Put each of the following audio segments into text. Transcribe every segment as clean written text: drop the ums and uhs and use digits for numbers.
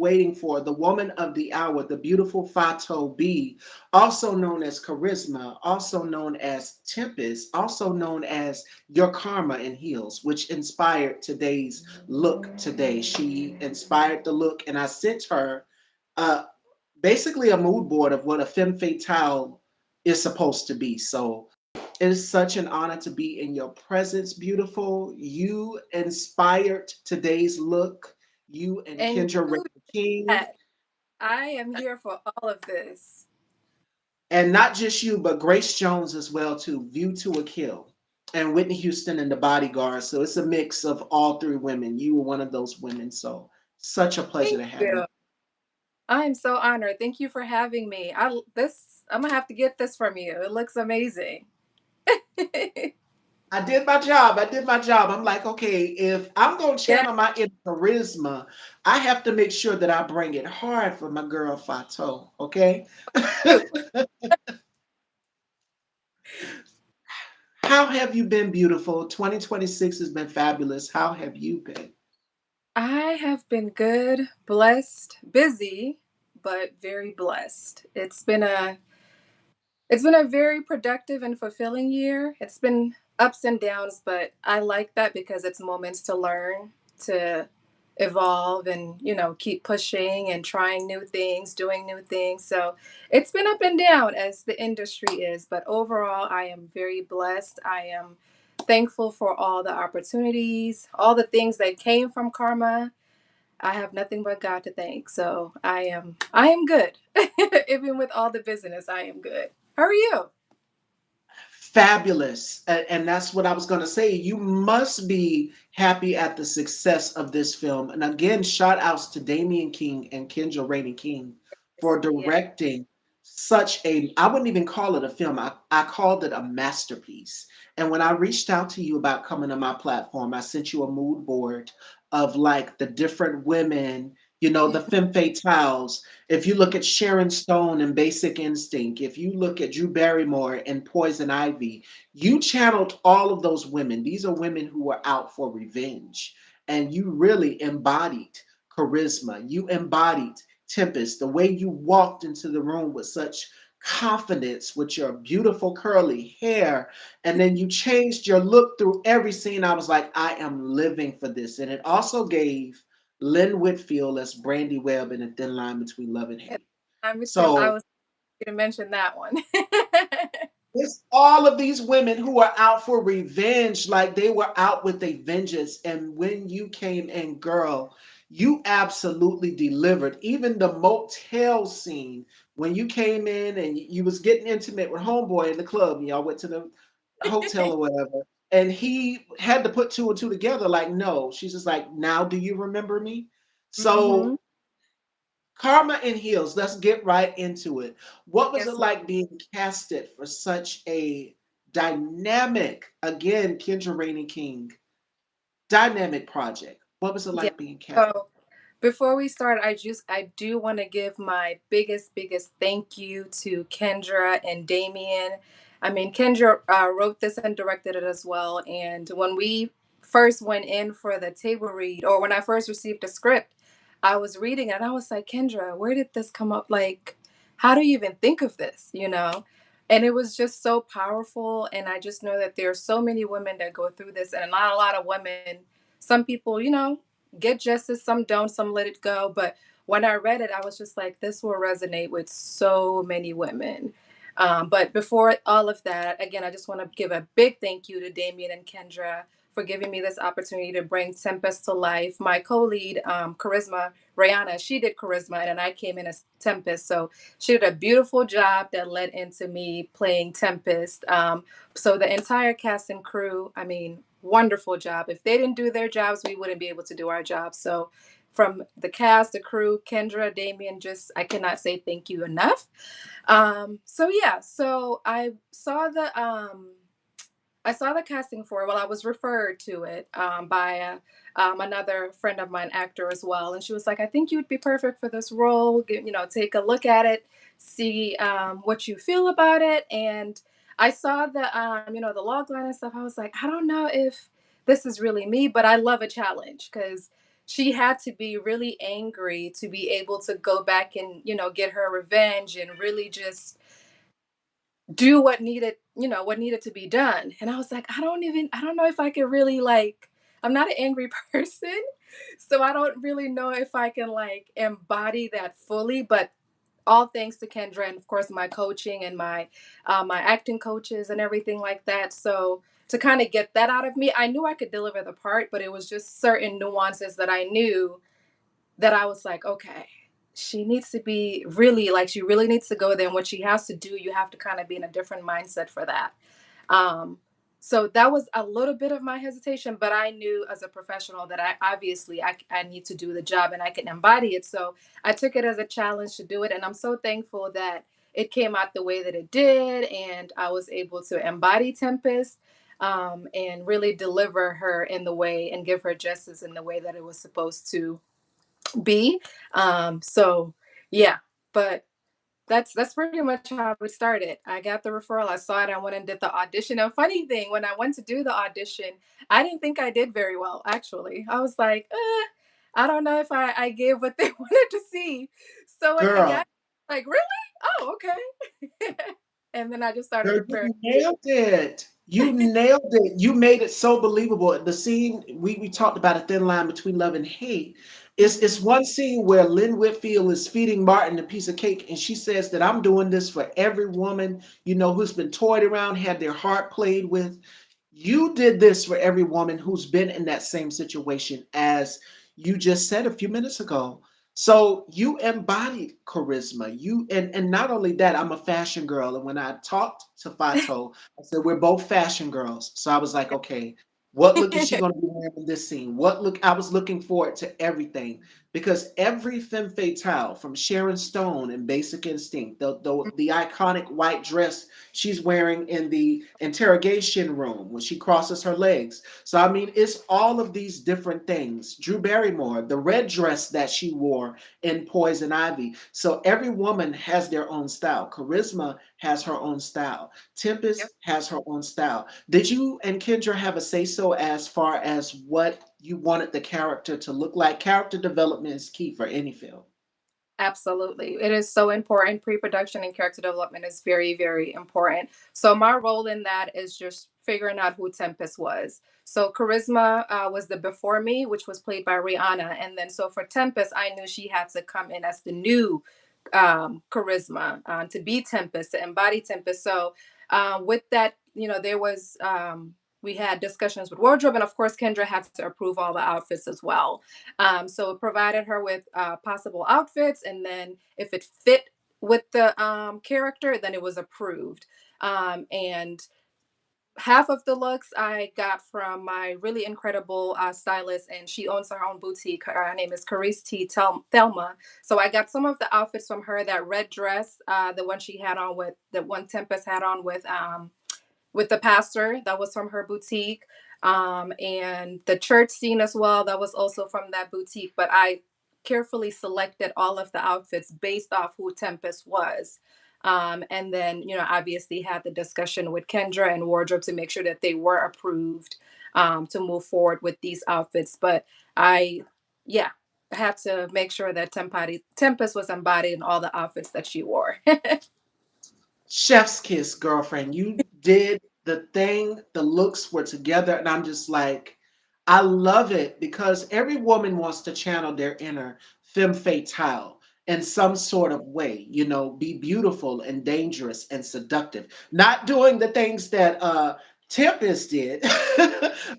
waiting for, the woman of the hour, the beautiful Fatou B, also known as Charisma, also known as Tempest, also known as Your Karma in Heels, which inspired today's look today. She inspired the look, and I sent her uh, basically a mood board of what a femme fatale is supposed to be. So it is such an honor to be in your presence, beautiful. You inspired today's look. You and And Kendra Ray you, King, Pat, I am here for all of this. and not just you, but Grace Jones as well too. View to a Kill, and Whitney Houston and the Bodyguard. So it's a mix of all three women. You were one of those women. So such a pleasure Thank to have you. you. I am so honored. Thank you for having me. I'm gonna have to get this from you. It looks amazing. I did my job. I did my job. I'm like, okay, if I'm gonna Yeah. channel my inner charisma, I have to make sure that I bring it hard for my girl Fatou. Okay. How have you been, beautiful? 2026 has been fabulous. How have you been? I have been good, blessed, busy, but very blessed. It's been a very productive and fulfilling year. It's been ups and downs, but I like that because it's moments to learn, to evolve and, keep pushing and trying new things, doing new things. So it's been up and down as the industry is, but overall, I am very blessed. I am thankful for all the opportunities, all the things that came from karma. I have nothing but God to thank. So I am good. Even with all the business, I am good. How are you? Fabulous. And that's what I was going to say. You must be happy at the success of this film. And again, shout outs to Damian King and Kendra Rainey King for Yeah. directing such a, I wouldn't even call it a film. I called it a masterpiece. And when I reached out to you about coming to my platform, I sent you a mood board of like the different women, the Mhm. femme fatales. If you look at Sharon Stone in Basic Instinct, if you look at Drew Barrymore in Poison Ivy, you channeled all of those women. These are women who were out for revenge. And you really embodied charisma. You embodied Tempest. The way you walked into the room with such confidence with your beautiful curly hair. And then you changed your look through every scene. I was like, I am living for this. And it also gave Lynn Whitfield as Brandy Webb in A Thin Line Between Love and And Hate. I So was going to mention that one. it's all of these women who are out for revenge, like they were out with a vengeance. And when you came in, girl, you absolutely delivered. Even the motel scene, when you came in and you was getting intimate with Homeboy in the club, and y'all went to the hotel or whatever, and he had to put two and two together. Like, no, she's just like, now do you remember me? Hmm. So Karma in Heels, let's get right into it. What was it Yes, ma'am. like being casted for such a dynamic, again, Kendra Rainey King, dynamic project? What was it Yeah. like being cast? So before we start, I do want to give my biggest thank you to Kendra and Damien. I mean, Kendra wrote this and directed it as well. And when we first went in for the table read, or when I first received the script, I was reading it and I was like, Kendra, where did this come up? Like, how do you even think of this? And it was just so powerful. And I just know that there are so many women that go through this, and not a lot of women. Some people, get justice, some don't, some let it go. But when I read it, I was just like, this will resonate with so many women. But before all of that, again, I just want to give a big thank you to Damien and Kendra for giving me this opportunity to bring Tempest to life. My co-lead, Charisma, Rihanna, she did Charisma, and then I came in as Tempest. So she did a beautiful job that led into me playing Tempest. So the entire cast and crew, I mean, wonderful job. If they didn't do their jobs, we wouldn't be able to do our jobs. So from the cast, the crew, Kendra, Damien, just I cannot say thank you enough. So yeah, so I saw the casting for it. Well, I was referred to it by another friend of mine, actor as well, and she was like, "I think you would be perfect for this role. Take a look at it, see what you feel about it." And I saw the log line and stuff. I was like, I don't know if this is really me, but I love a challenge because she had to be really angry to be able to go back and, get her revenge and really just do what needed, what needed to be done. And I was like, I don't know if I can really like, I'm not an angry person. So I don't really know if I can like embody that fully, but all thanks to Kendra and of course my coaching and my acting coaches and everything like that. So to kind of get that out of me, I knew I could deliver the part, but it was just certain nuances that I knew that I was like, okay, she needs to be really like she really needs to go there. And what she has to do, you have to kind of be in a different mindset for that. Um, so that was a little bit of my hesitation, but I knew as a professional that I need to do the job and I can embody it. So I took it as a challenge to do it. And I'm so thankful that it came out the way that it did. And I was able to embody Tempest and really deliver her in the way and give her justice in the way that it was supposed to be. So yeah, but that's pretty much how it started. I got the referral, I saw it, I went and did the audition. And funny thing, when I went to do the audition, I didn't think I did very well, actually. I was like, I don't know if I gave what they wanted to see. So when I got Girl, like, really? Oh, okay. And then I just started girl, preparing. you nailed it. You nailed it. You made it so believable. The scene we talked about a thin line between love and hate. It's Mhm. one scene where Lynn Whitfield is feeding Martin a piece of cake, and she says that I'm doing this for every woman, who's been toyed around, had their heart played with. You did this for every woman who's been in that same situation as you just said a few minutes ago. So you embodied charisma. And not only that, I'm a fashion girl. And when I talked to Fatou, I said we're both fashion girls. So I was like, okay, what look is she gonna be wearing in this scene? What look I was looking forward to everything because every femme fatale from Sharon Stone in Basic Instinct, the iconic white dress she's wearing in the interrogation room when she crosses her legs. So I mean, it's all of these different things. Drew Barrymore, the red dress that she wore in Poison Ivy. So every woman has their own style. Charisma has her own style. Yep. Tempest has her own style. Did you and Kendra have a say so as far as what you wanted the character to look like? Character development is key for any film. Absolutely. It is so important. Pre-production and character development is very, very important. So my role in that is just figuring out who Tempest was. So Charisma was the before me, which was played by Rihanna. And then so for Tempest, I knew she had to come in as the new Charisma to be Tempest, to embody Tempest. So with that, there was we had discussions with wardrobe, and of course, Kendra had to approve all the outfits as well. So it provided her with possible outfits, and then if it fit with the character, then it was approved. And half of the looks I got from my really incredible stylist, and she owns her own boutique. Her name is Carice T. Thelma. So I got some of the outfits from her. That red dress, the one she had on with the one Tempest had on with the pastor, that was from her boutique. And the church scene as well, that was also from that boutique. But I carefully selected all of the outfits based off who Tempest was. And then, obviously had the discussion with Kendra and wardrobe to make sure that they were approved to move forward with these outfits. But I, yeah, I had to make sure that Tempest was embodied in all the outfits that she wore. Chef's kiss, girlfriend. You did the thing. The looks were together, and I'm just like, I love it because every woman wants to channel their inner femme fatale in some sort of way. Be beautiful and dangerous and seductive. Not doing the things that Tempest did,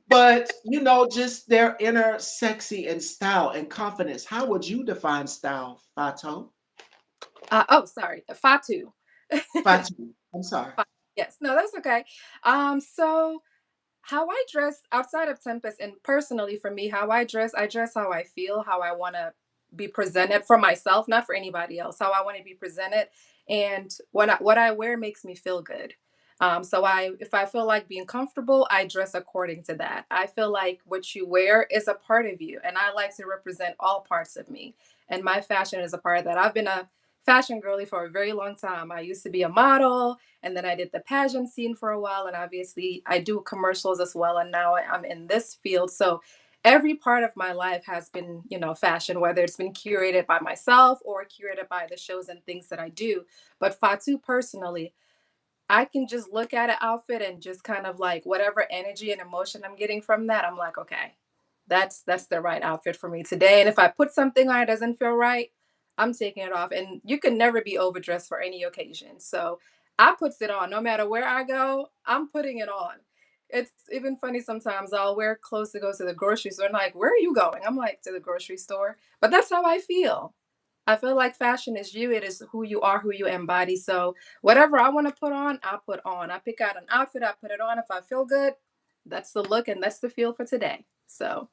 but just their inner sexy and style and confidence. How would you define style, Fato? Oh, sorry, Fatu. Fatu. I'm sorry. Yes, no, that's okay. So how I dress outside of Tempest and personally for me, how I dress how I feel, how I want to be presented for myself, not for anybody else, how I want to be presented. And what I wear makes me feel good. So if I feel like being comfortable, I dress according to that. I feel like what you wear is a part of you, and I like to represent all parts of me. And my fashion is a part of that. I've been a fashion girly for a very long time. I used to be a model, and then I did the pageant scene for a while, and obviously I do commercials as well. And now I'm in this field. So every part of my life has been, fashion, whether it's been curated by myself or curated by the shows and things that I do. But Fatu personally, I can just look at an outfit and just kind of like whatever energy and emotion I'm getting from that, I'm like, okay, that's the right outfit for me today. And if I put something on it doesn't feel right, I'm taking it off. And you can never be overdressed for any occasion. So I puts it on no matter where I go, I'm putting it on. It's even funny sometimes I'll wear clothes to go to the grocery store and like, where are you going? I'm like to the grocery store. But that's how I feel. I feel like fashion is you. It is who you are, who you embody. So whatever I want to put on, I put on. I pick out an outfit, I put it on. If I feel good, that's the look and that's the feel for today. So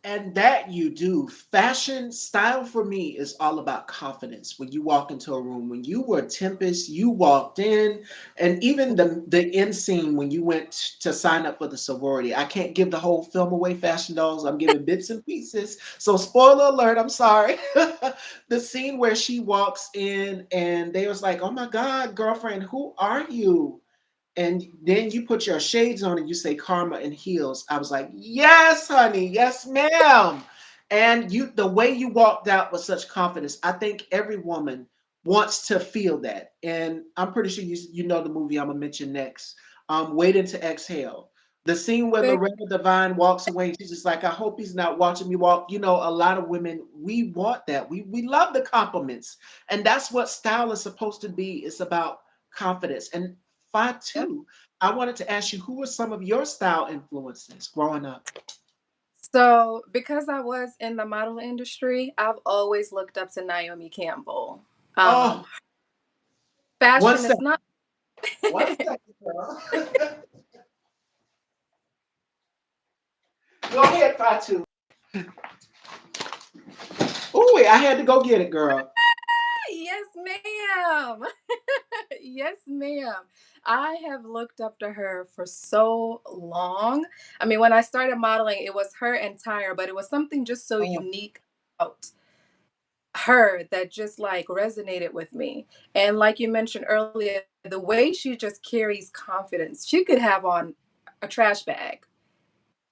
And that you do. Fashion style for me is all about confidence. When you walk into a room, when you were Tempest, you walked in, and even the end scene when you went to sign up for the sorority. I can't give the whole film away, Fashion Dolls. I'm giving bits and pieces. So spoiler alert, I'm sorry. The scene where she walks in and they was like, "Oh my God, girlfriend, who are you?" And then you put your shades on and you say karma and heels. I was like, yes, honey, yes, ma'am. And you, the way you walked out with such confidence, I think every woman wants to feel that. And I'm pretty sure you know the movie I'm gonna mention next. Waiting to Exhale. The scene where thank Loretta Devine walks away, and she's just like, I hope he's not watching me walk. You know, a lot of women, we want that. We love the compliments. And that's what style is supposed to be. It's about confidence. And you. Fatu, I wanted to ask you, who were some of your style influences growing up? So because I was in the model industry, I've always looked up to Naomi Campbell. Um, Oh, one fashion is second, not. one second, girl. Go ahead, Fatu. Ooh, I had to go get it, girl. Yes, ma'am. Yes, ma'am. I have looked up to her for so long. I mean, when I started modeling, it was her entire, but it was something just so Oh, unique about her that just like resonated with me. And like you mentioned earlier, the way she just carries confidence, she could have on a trash bag,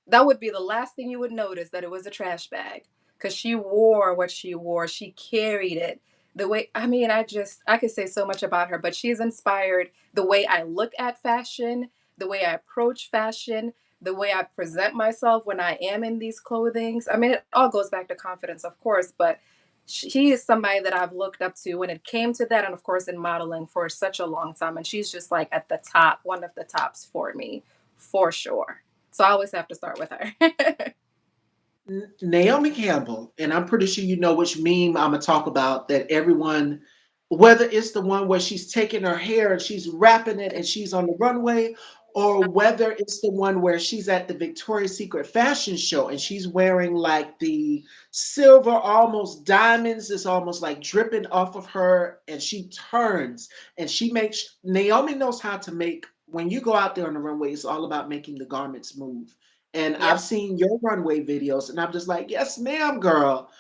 that would be the last thing you would notice, that it was a trash bag, because she wore what she wore, she carried it the way, I mean, I could say so much about her, but she's inspired the way I look at fashion, the way I approach fashion, the way I present myself when I am in these clothings. I mean, it all goes back to confidence, of course, but she is somebody that I've looked up to when it came to that, and of course in modeling for such a long time, and she's just like at the top, one of the tops for me, for sure. So I always have to start with her. Naomi Campbell, and I'm pretty sure you know which meme I'm gonna talk about. That everyone, whether it's the one where she's taking her hair and she's wrapping it and she's on the runway, or whether it's the one where she's at the Victoria's Secret fashion show and she's wearing like the silver, almost diamonds, is almost like dripping off of her, and she turns and she makes. Naomi knows how to make. When you go out there on the runway, it's all about making the garments move. And I've Yep. seen your runway videos, and I'm just like, yes, ma'am, girl.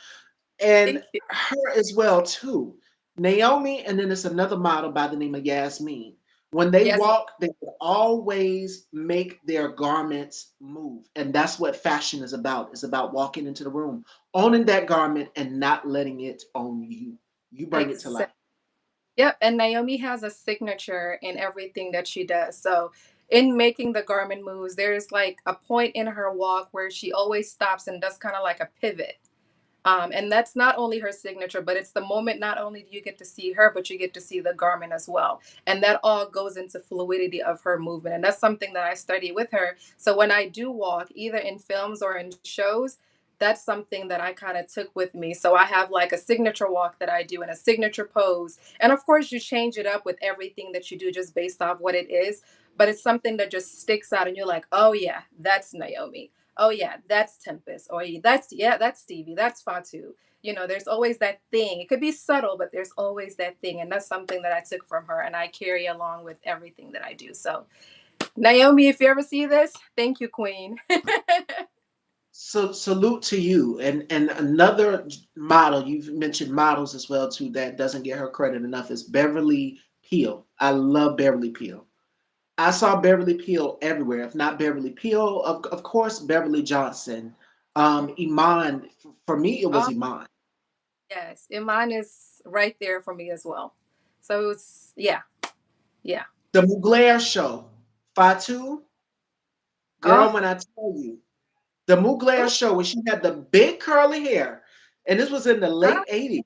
And Thank you. her as well, too. Naomi, and then there's another model by the name of Yasmin. When they Yes. walk, they would always make their garments move. And that's what fashion is about. It's about walking into the room, owning that garment and not letting it own you. You bring it to Exactly. life. Yep. And Naomi has a signature in everything that she does. So in making the garment moves, there's like a point in her walk where she always stops and does kind of like a pivot. And that's not only her signature, but it's the moment not only do you get to see her, but you get to see the garment as well. And that all goes into fluidity of her movement. And that's something that I study with her. So when I do walk, either in films or in shows, that's something that I kind of took with me. So I have like a signature walk that I do and a signature pose. And of course, you change it up with everything that you do just based off what it is. But it's something that just sticks out, and you're like, oh, yeah, that's Naomi. Oh yeah, that's Tempest. Or that's Stevie. That's Fatu. There's always that thing. It could be subtle, but there's always that thing, and that's something that I took from her, and I carry along with everything that I do. So, Naomi, if you ever see this, thank you, Queen. So salute to you. And another model, you've mentioned models as well too, that doesn't get her credit enough, is Beverly Peel. I love Beverly Peel. I saw Beverly Peel everywhere. If not Beverly Peel, of course Beverly Johnson. Mm. Iman, for me it was Oh, Iman. yes. And mine is right there for me as well. So it's, yeah, yeah. The Mugler show. Fatu, girl, Oh, when I tell you, the Mugler ooh, show where she had the big curly hair, and this was in the ah, late 80s.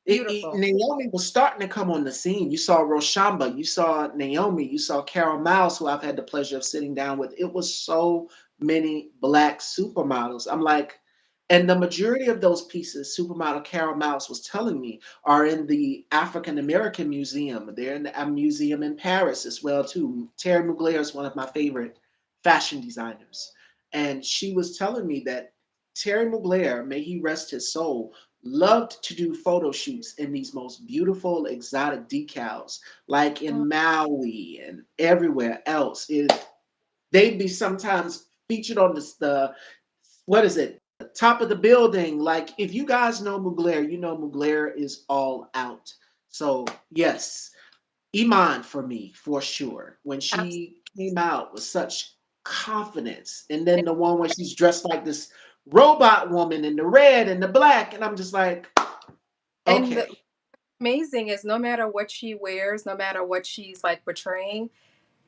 beautiful. Naomi was starting to come on the scene. You saw Roshamba, you saw Naomi, you saw Carol Miles, who I've had the pleasure of sitting down with. It was so many black supermodels. I'm like, and the majority of those pieces, supermodel Carol Miles was telling me, are in the African American Museum. They're in a museum in Paris as well too. Terry Mugler is one of my favorite fashion designers, and she was telling me that Terry Mugler, may he rest his soul, loved to do photo shoots in these most beautiful exotic decals, like Mm. in Maui and everywhere else. They'd be sometimes featured on the what is it, top of the building. Like if you guys know Mugler, you know Mugler is all out. So yes, Iman for me for sure. When Absolutely. she came out with such confidence, and then the one where she's dressed like this robot woman in the red and the black, and I'm just like, And the okay. amazing is no matter what she wears, no matter what she's like portraying,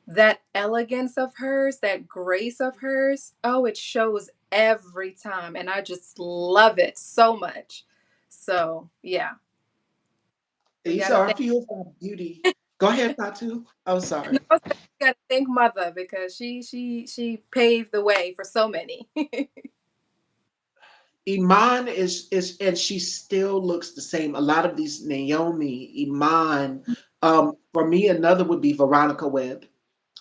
that elegance of hers, that grace of hers, oh, it shows every time. And I just love it so much. So, yeah, we These got to are a thank, few of our beauty. Go ahead, Fatu. Oh, no, sorry. we got to thank Mother because she paved the way for so many. Iman is, and she still looks the same. A lot of these Naomi, Iman. For me, another would be Veronica Webb.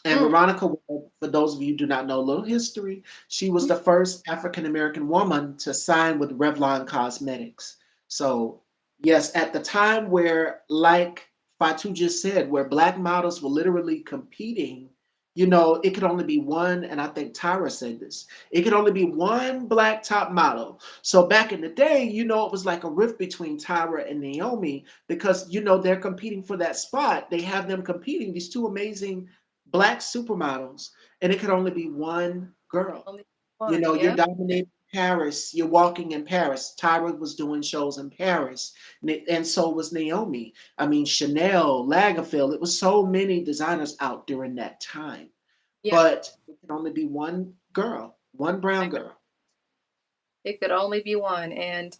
And Mm. Veronica Webb, for those of you who do not know a little history, she was the first African American woman to sign with Revlon Cosmetics. So, yes, at the time where, like Fatu just said, where black models were literally competing, it could only be one, and I think Tyra said this, it could only be one black top model. So back in the day, it was like a rift between Tyra and Naomi because, they're competing for that spot. They have them competing, these two amazing black supermodels, and it could only be one girl. Only one, You're yeah. dominating Paris, you're walking in Paris. Tyra was doing shows in Paris, and so was Naomi. I mean, Chanel, Lagerfeld, it was so many designers out during that time. Yeah. But it could only be one girl, one brown girl. It could only be one. And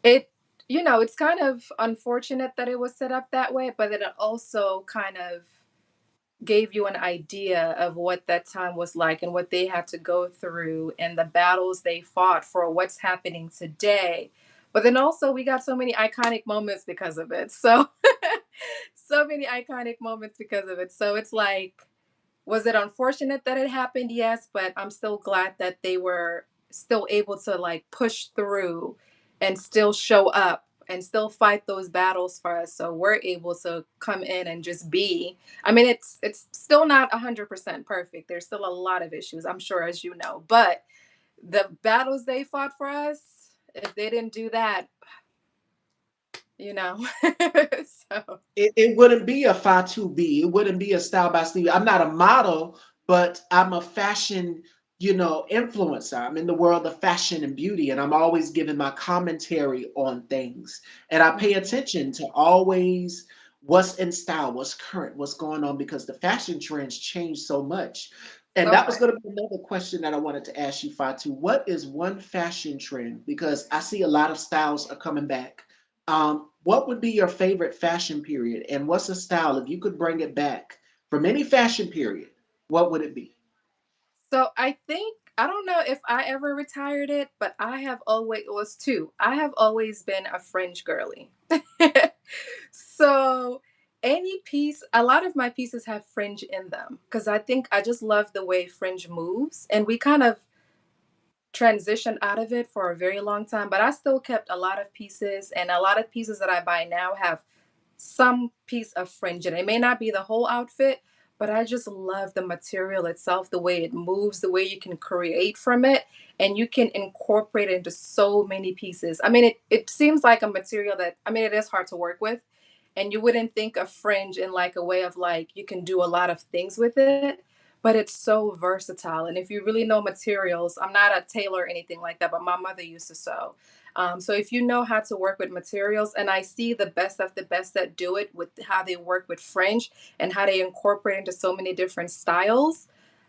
it, it's kind of unfortunate that it was set up that way, but it also kind of gave you an idea of what that time was like and what they had to go through and the battles they fought for what's happening today. But then also we got so many iconic moments because of it. So so many iconic moments because of it. So it's like, was it unfortunate that it happened? Yes, but I'm still glad that they were still able to like push through and still show up and still fight those battles for us. So we're able to come in and just be. I mean, it's still not 100% perfect. There's still a lot of issues, I'm sure, as you know. But the battles they fought for us, if they didn't do that, you know. So It wouldn't be a Fatu B. It wouldn't be a Style by Stevie. I'm not a model, but I'm a fashion, influencer. I'm in the world of fashion and beauty, and I'm always giving my commentary on things. And I pay mhm. attention to always what's in style, what's current, what's going on, because the fashion trends change so much. And So that was much. going to be another question that I wanted to ask you, Fatu. What is one fashion trend? Because I see a lot of styles are coming back. What would be your favorite fashion period, and what's a style if you could bring it back from any fashion period? What would it be? So I think I don't know if I ever retired it, but I have always it was two. I have always been a fringe girly. So any piece, a lot of my pieces have fringe in them because I think I just love the way fringe moves, and we kind of transitioned out of it for a very long time. But I still kept a lot of pieces, and a lot of pieces that I buy now have some piece of fringe and it may not be the whole outfit, but I just love the material itself, the way it moves, the way you can create from it, and you can incorporate it into so many pieces. I mean, it seems like a material that, I mean, it is hard to work with, and you wouldn't think of fringe in like a way of like you can do a lot of things with it, but it's so versatile. And if you really know materials, I'm not a tailor or anything like that, but my mother used to sew. So if you know how to work with materials, and I see the best of the best that do it with how they work with fringe and how they incorporate into so many different styles,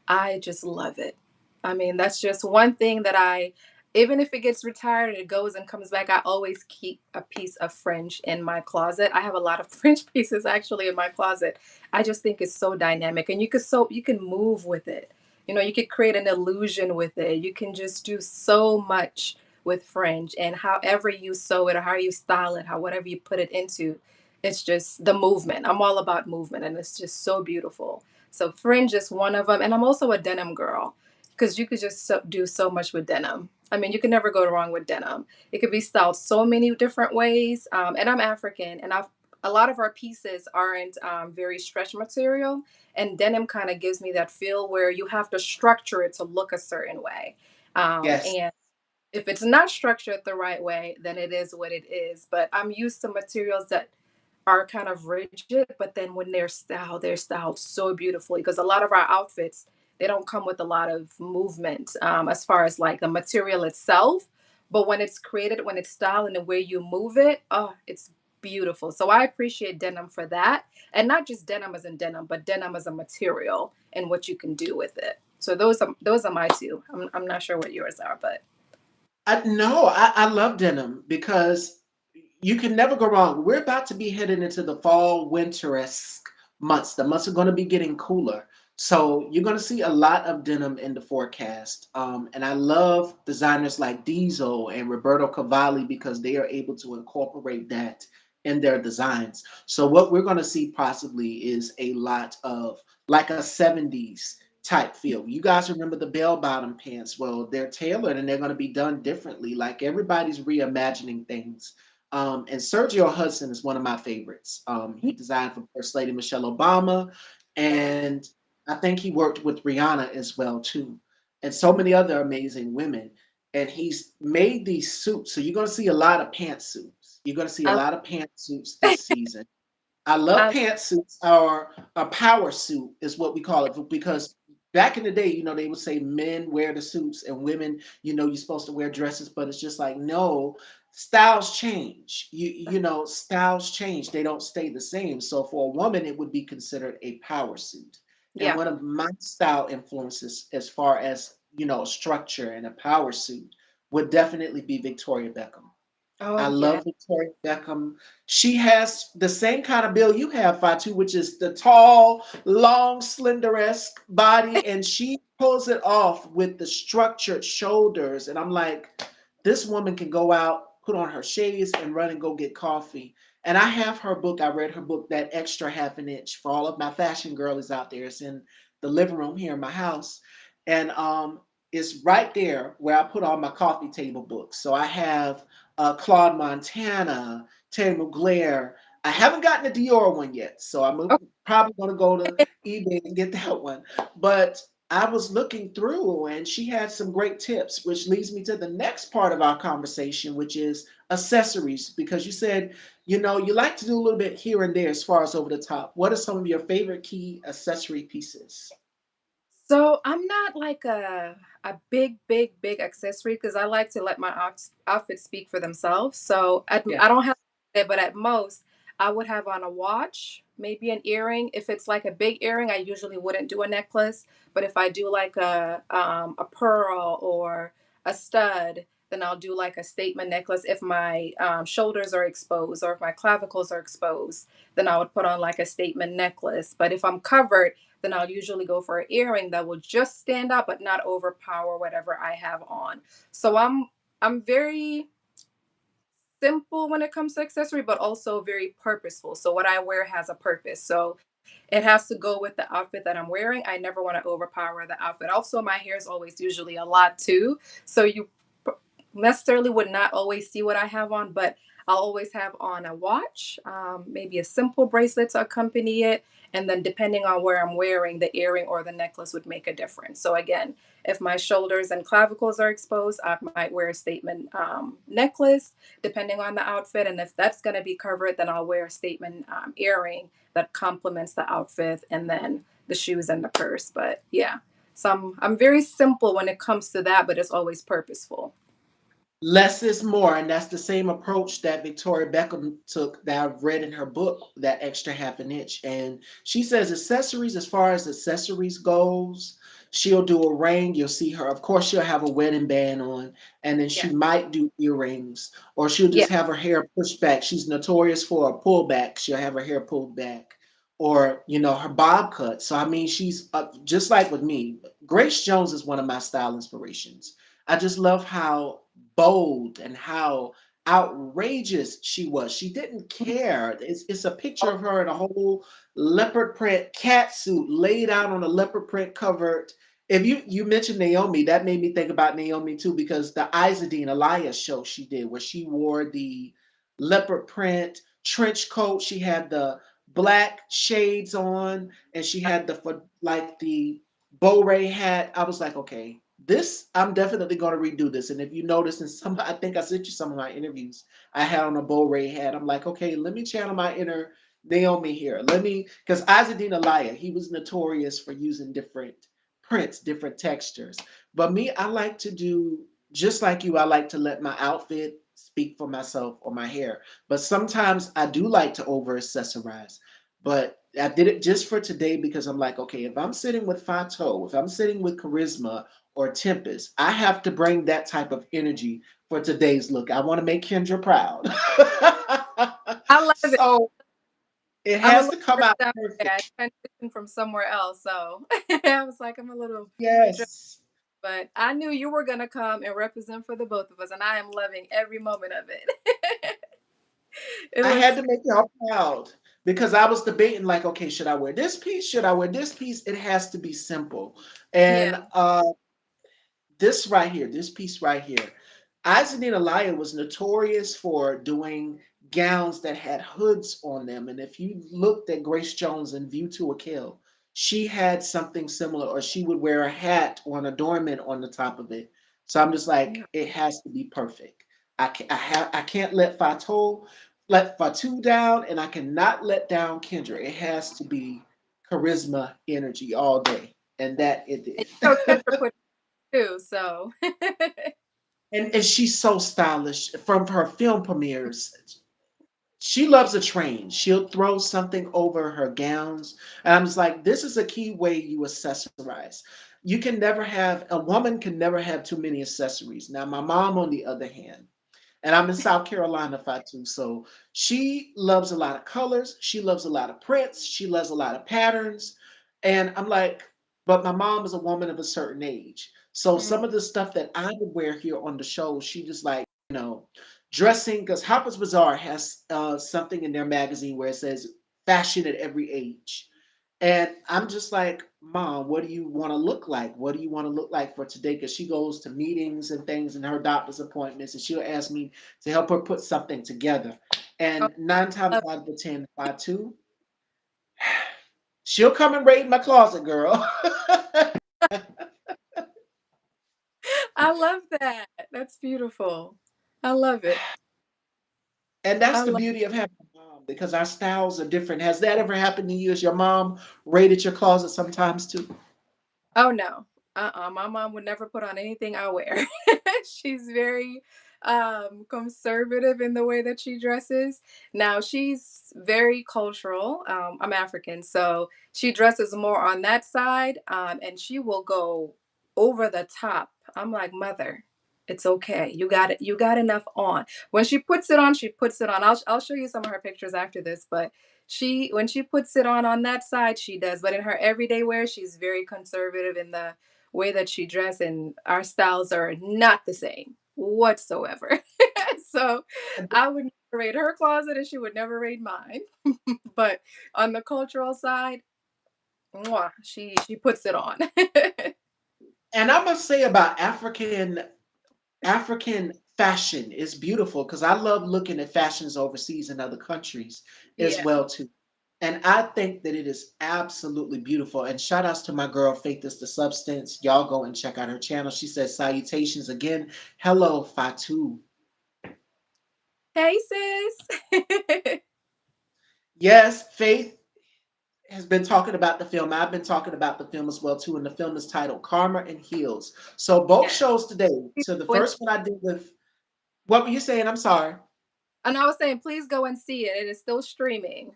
I just love it. I mean, that's just one thing that even if it gets retired and it goes and comes back, I always keep a piece of fringe in my closet. I have a lot of fringe pieces actually in my closet. I just think it's so dynamic, and you can move with it. You know, you could create an illusion with it. You can just do so much with fringe, and however you sew it or how you style it, how whatever you put it into, it's just the movement. I'm all about movement, and it's just so beautiful. So fringe is one of them, and I'm also a denim girl because you could just do so much with denim. I mean, you can never go wrong with denim. It could be styled so many different ways. And I'm African, and a lot of our pieces aren't very stretch material, and denim kind of gives me that feel where you have to structure it to look a certain way. Yes. And if it's not structured the right way, then it is what it is. But I'm used to materials that are kind of rigid, but then when they're styled so beautifully because a lot of our outfits, they don't come with a lot of movement as far as like the material itself. But when it's created, when it's styled and the way you move it, oh, it's beautiful. So I appreciate denim for that. And not just denim as in denim, but denim as a material and what you can do with it. So those are my two. I'm not sure what yours are, but No, I love denim because you can never go wrong. We're about to be heading into the fall winter-esque months. The months are going to be getting cooler. So you're going to see a lot of denim in the forecast. And I love designers like Diesel and Roberto Cavalli because they are able to incorporate that in their designs. So what we're going to see possibly is a lot of like a 70s type feel. You guys remember the bell bottom pants? Well, they're tailored and they're going to be done differently. Like everybody's reimagining things. And Sergio Hudson is one of my favorites. He designed for First Lady Michelle Obama, yeah. and I think he worked with Rihanna as well too, and so many other amazing women. And he's made these suits, so you're going to see a lot of pantsuits. You're going to see a I, lot of pantsuits this season. I love I, pantsuits, or a power suit is what we call it, because back in the day, they would say men wear the suits and women, you're supposed to wear dresses, but it's just like, no, styles change. Styles change. They don't stay the same. So for a woman, it would be considered a power suit. And yeah. one of my style influences as far as, structure and a power suit would definitely be Victoria Beckham. Oh I yeah. love Victoria Beckham. She has the same kind of build you have, Fatu, which is the tall, long, slender-esque body, and she pulls it off with the structured shoulders. And I'm like, this woman can go out, put on her shades, and run and go get coffee. And I have her book. I read her book, That Extra Half an Inch, for all of my fashion girlies out there. It's in the living room here in my house. And it's right there where I put all my coffee table books. So I have Claude Montana, Terry Mugler. I haven't gotten the Dior one yet, so I'm probably going to go to eBay and get that one. But I was looking through, and she had some great tips, which leads me to the next part of our conversation, which is accessories. Because you said, you like to do a little bit here and there as far as over the top. What are some of your favorite key accessory pieces? So I'm not like a big accessory because I like to let my outfits speak for themselves. So Yeah. I don't have it, but at most I would have on a watch, maybe an earring. If it's like a big earring, I usually wouldn't do a necklace. But if I do like a pearl or a stud, then I'll do like a statement necklace. If my shoulders are exposed or if my clavicles are exposed, then I would put on like a statement necklace. But if I'm covered, then I'll usually go for an earring that will just stand up but not overpower whatever I have on. So I'm very simple when it comes to accessory, but also very purposeful. So what I wear has a purpose. So it has to go with the outfit that I'm wearing. I never want to overpower the outfit. Also, my hair is always usually a lot too. So you necessarily would not always see what I have on, but I'll always have on a watch, maybe a simple bracelet to accompany it. And then, depending on where I'm wearing, the earring or the necklace would make a difference. So, again, if my shoulders and clavicles are exposed, I might wear a statement necklace, depending on the outfit. And if that's going to be covered, then I'll wear a statement earring that complements the outfit, and then the shoes and the purse. But yeah, so I'm very simple when it comes to that, but it's always purposeful. Less is more, and that's the same approach that Victoria Beckham took that I've read in her book, that extra half an inch. And she says accessories, as far as accessories goes, she'll do a ring. You'll see her. Of course, she'll have a wedding band on, and then Yeah. she might do earrings, or she'll Yeah. just have her hair pushed back. She's notorious for a pullback. She'll have her hair pulled back, or her bob cut. So I mean, she's just like with me. Grace Jones is one of my style inspirations. I just love how bold and how outrageous she was. She didn't care. It's a picture of her in a whole leopard print cat suit laid out on a leopard print covered. If you mentioned Naomi, that made me think about Naomi too, because the Isadine Elias show she did, where she wore the leopard print trench coat, she had the black shades on, and she had like the beret hat. I was like, okay, this I'm definitely going to redo this. And if you notice in some, I think I sent you some of my interviews. I had on a beret hat. I'm like, okay, let me channel my inner Naomi here. Let me, because Azzedine Alaya, he was notorious for using different prints, different textures. But me, I like to do just like you. I like to let my outfit speak for myself or my hair. But sometimes I do like to over accessorize. But I did it just for today because I'm like, okay, if I'm sitting with Fatou, if I'm sitting with Charisma or Tempest, I have to bring that type of energy for today's look. I want to make Kendra proud. I love it. So it I'm a has little to come stressed out out. perfect. Yeah, I transitioned from somewhere else, so I was like, I'm a little stressed. Yes. But I knew you were gonna come and represent for the both of us, and I am loving every moment of it. It I had looks, to make y'all proud because I was debating, like, okay, should I wear this piece? Should I wear this piece? It has to be simple. And yeah, this right here, this piece right here, Eisenine Alaya was notorious for doing gowns that had hoods on them. And if you looked at Grace Jones in View to a Kill, she had something similar, or she would wear a hat or an adornment on the top of it. So I'm just like, yeah. it has to be perfect. I can't let Fatou down, and I cannot let down Kendra. It has to be charisma, energy all day, and that it And did. you know, Kendra put it too, so And she's so stylish from her film premieres. She loves a train. She'll throw something over her gowns. And I'm just like, this is a key way you accessorize. You can never have, a woman can never have too many accessories. Now, my mom, on the other hand, and I'm in South Carolina, Fatu. So she loves a lot of colors. She loves a lot of prints. She loves a lot of patterns. And I'm like, but my mom is a woman of a certain age. So mhm. some of the stuff that I would wear here on the show, she just like, dressing, because Harper's Bazaar has something in their magazine where it says fashion at every age. And I'm just like, Mom, what do you want to look like? What do you want to look like for today? Because she goes to meetings and things and her doctor's appointments, and she'll ask me to help her put something together. Oh, And nine times I out of the 10, if I too, she'll come and raid my closet, girl. I love that. That's beautiful. I love it. And that's I the love. beauty of having a mom, because our styles are different. Has that ever happened to you? Has your mom raided your closet sometimes too? Oh no. My mom would never put on anything I wear. She's very conservative in the way that she dresses. Now she's very cultural. I'm African, so she dresses more on that side, and she will go over the top. I'm like, "Mother, it's okay. You got it. You got enough on." When she puts it on, she puts it on. I'll show you some of her pictures after this, but she when she puts it on that side, she does, but in her everyday wear, she's very conservative in the way that she dress, and our styles are not the same whatsoever. So I would never raid her closet and she would never raid mine. But on the cultural side, mwah, she puts it on. And I must say about African fashion is beautiful because I love looking at fashions overseas in other countries as Yeah. well too. And I think that it is absolutely beautiful. And shout outs to my girl Faith is the Substance. Y'all go and check out her channel. She says salutations again. Hello, Fatou. Hey, sis. Yes, Faith has been talking about the film. I've been talking about the film as well too. And the film is titled Karma and Heels. So both Yeah. shows today. So the first one I did with what were you saying? I'm sorry. And I was saying, please go and see it. It is still streaming.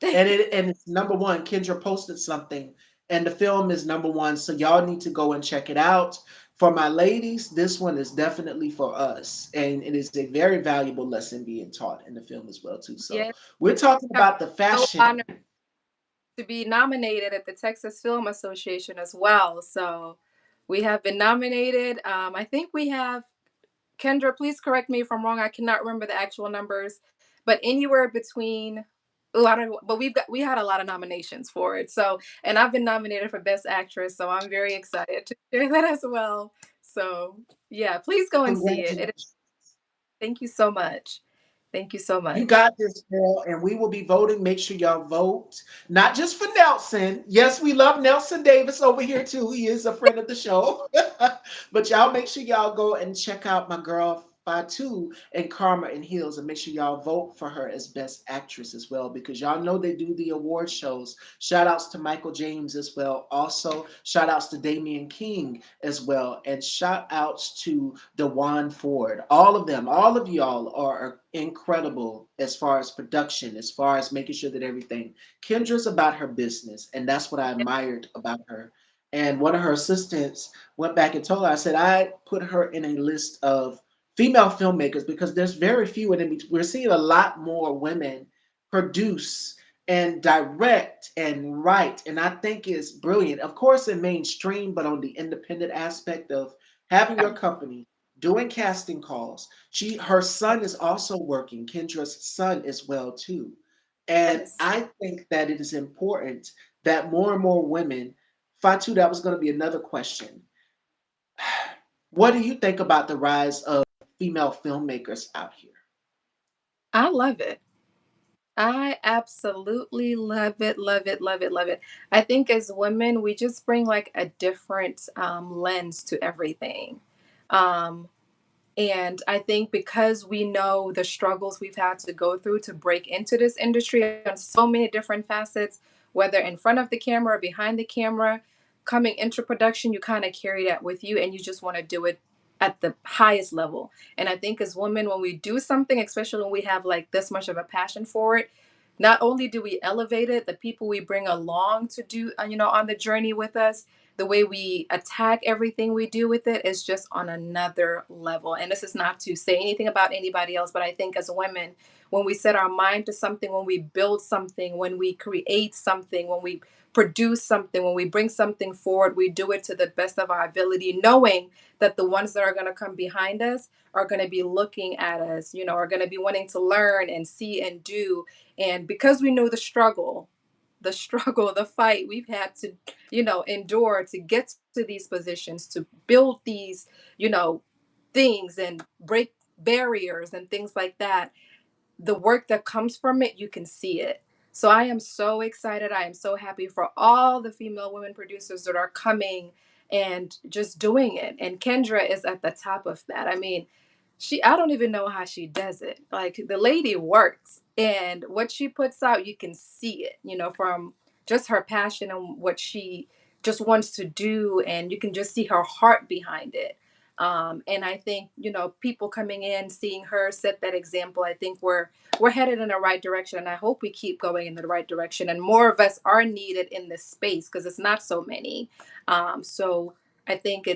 And it's number one. Kendra posted something, and the film is number one. So y'all need to go and check it out. For my ladies, this one is definitely for us, and it is a very valuable lesson being taught in the film as well too. So Yes, we're talking I'm about the so fashion. honored to be nominated at the Texas Film Association as well. So we have been nominated. I think we have Kendra. Please correct me if I'm wrong. I cannot remember the actual numbers, but anywhere between. Oh, I don't know, but we had a lot of nominations for it. So, and I've been nominated for Best Actress, so I'm very excited to share that as well. So, yeah, please go and see it. Congratulations. Thank you so much. Thank you so You much. got this, girl, and we will be voting. Make sure y'all vote, not just for Nelson. Yes, we love Nelson Davis over here too. He is a friend of the show. But y'all make sure y'all go and check out my girl Fatu and Karma and Heels, and make sure y'all vote for her as Best Actress as well, because y'all know they do the award shows. Shout outs to Michael James as well. Also, shout outs to Damian King as well, and shout outs to Dewan Ford. All of them, all of y'all are incredible as far as production, as far as making sure that everything. Kendra's about her business, and that's what I admired about her. And one of her assistants went back and told her, I said, I put her in a list of female filmmakers because there's very few, and we're seeing a lot more women produce and direct and write. And I think it's brilliant. Of course, in mainstream, but on the independent aspect of having your company, doing casting calls. Her son is also working, Kendra's son as well too. And Yes. I think that it is important that more and more women, Fatu, that was going to be another question. What do you think about the rise of female filmmakers out here? I love it. I absolutely love it, love it, love it, love it. I think as women, we just bring like a different lens to everything. Um, And I think because we know the struggles we've had to go through to break into this industry on so many different facets, whether in front of the camera or behind the camera, coming into production, you kind of carry that with you and you just want to do it at the highest level. And I think as women, when we do something, especially when we have like this much of a passion for it, not only do we elevate it, the people we bring along to do, on the journey with us, the way we attack everything we do with it is just on another level. And this is not to say anything about anybody else, but I think as women, when we set our mind to something, when we build something, when we create something, when we produce something, when we bring something forward, we do it to the best of our ability, knowing that the ones that are going to come behind us are going to be looking at us, are going to be wanting to learn and see and do. And because we know the struggle, the fight we've had to, endure to get to these positions, to build these, you know, things and break barriers and things like that, the work that comes from it, you can see it. So I am so excited. I am so happy for all the female women producers that are coming and just doing it. And Kendra is at the top of that. I mean, I don't even know how she does it. Like the lady works and what she puts out, you can see it, from just her passion and what she just wants to do. And you can just see her heart behind it. And I think, people coming in, seeing her set that example, I think we're headed in the right direction. And I hope we keep going in the right direction. And more of us are needed in this space because it's not so many. So I think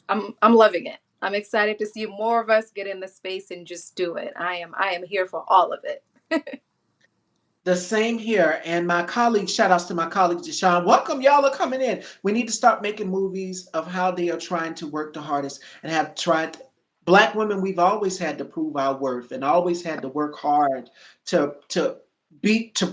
I'm loving it. I'm excited to see more of us get in the space and just do it. I am here for all of it. The same here. And my colleagues, shout outs to my colleague Deshaun. Welcome, y'all are coming in. We need to start making movies of how they are trying to work the hardest and have tried. Black women, we've always had to prove our worth and always had to work hard to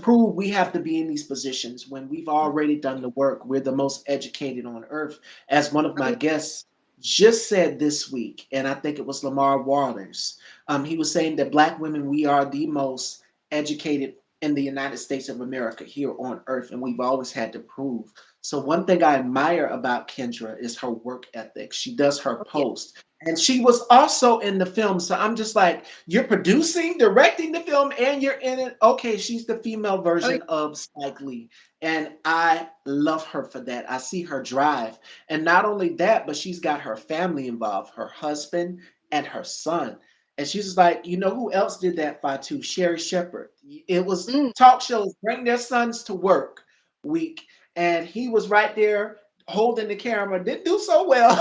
prove we have to be in these positions when we've already done the work. We're the most educated on earth. As one of my guests just said this week, and I think it was Lamar Waters. He was saying that Black women, we are the most educated in the United States of America here on earth, and we've always had to prove. So, one thing I admire about Kendra is her work ethic. She does her Oh, yeah. post. And she was also in the film. So I'm just like, you're producing, directing the film, and you're in it. Okay, she's the female Oh, yeah. version of Spike Lee. And I love her for that. I see her drive. And not only that, but she's got her family involved, her husband and her son. And she's just like, you know who else did that, Fatu? Sherry Shepherd. It was Mm, talk shows bring their sons to work week. And he was right there holding the camera. Didn't do so well.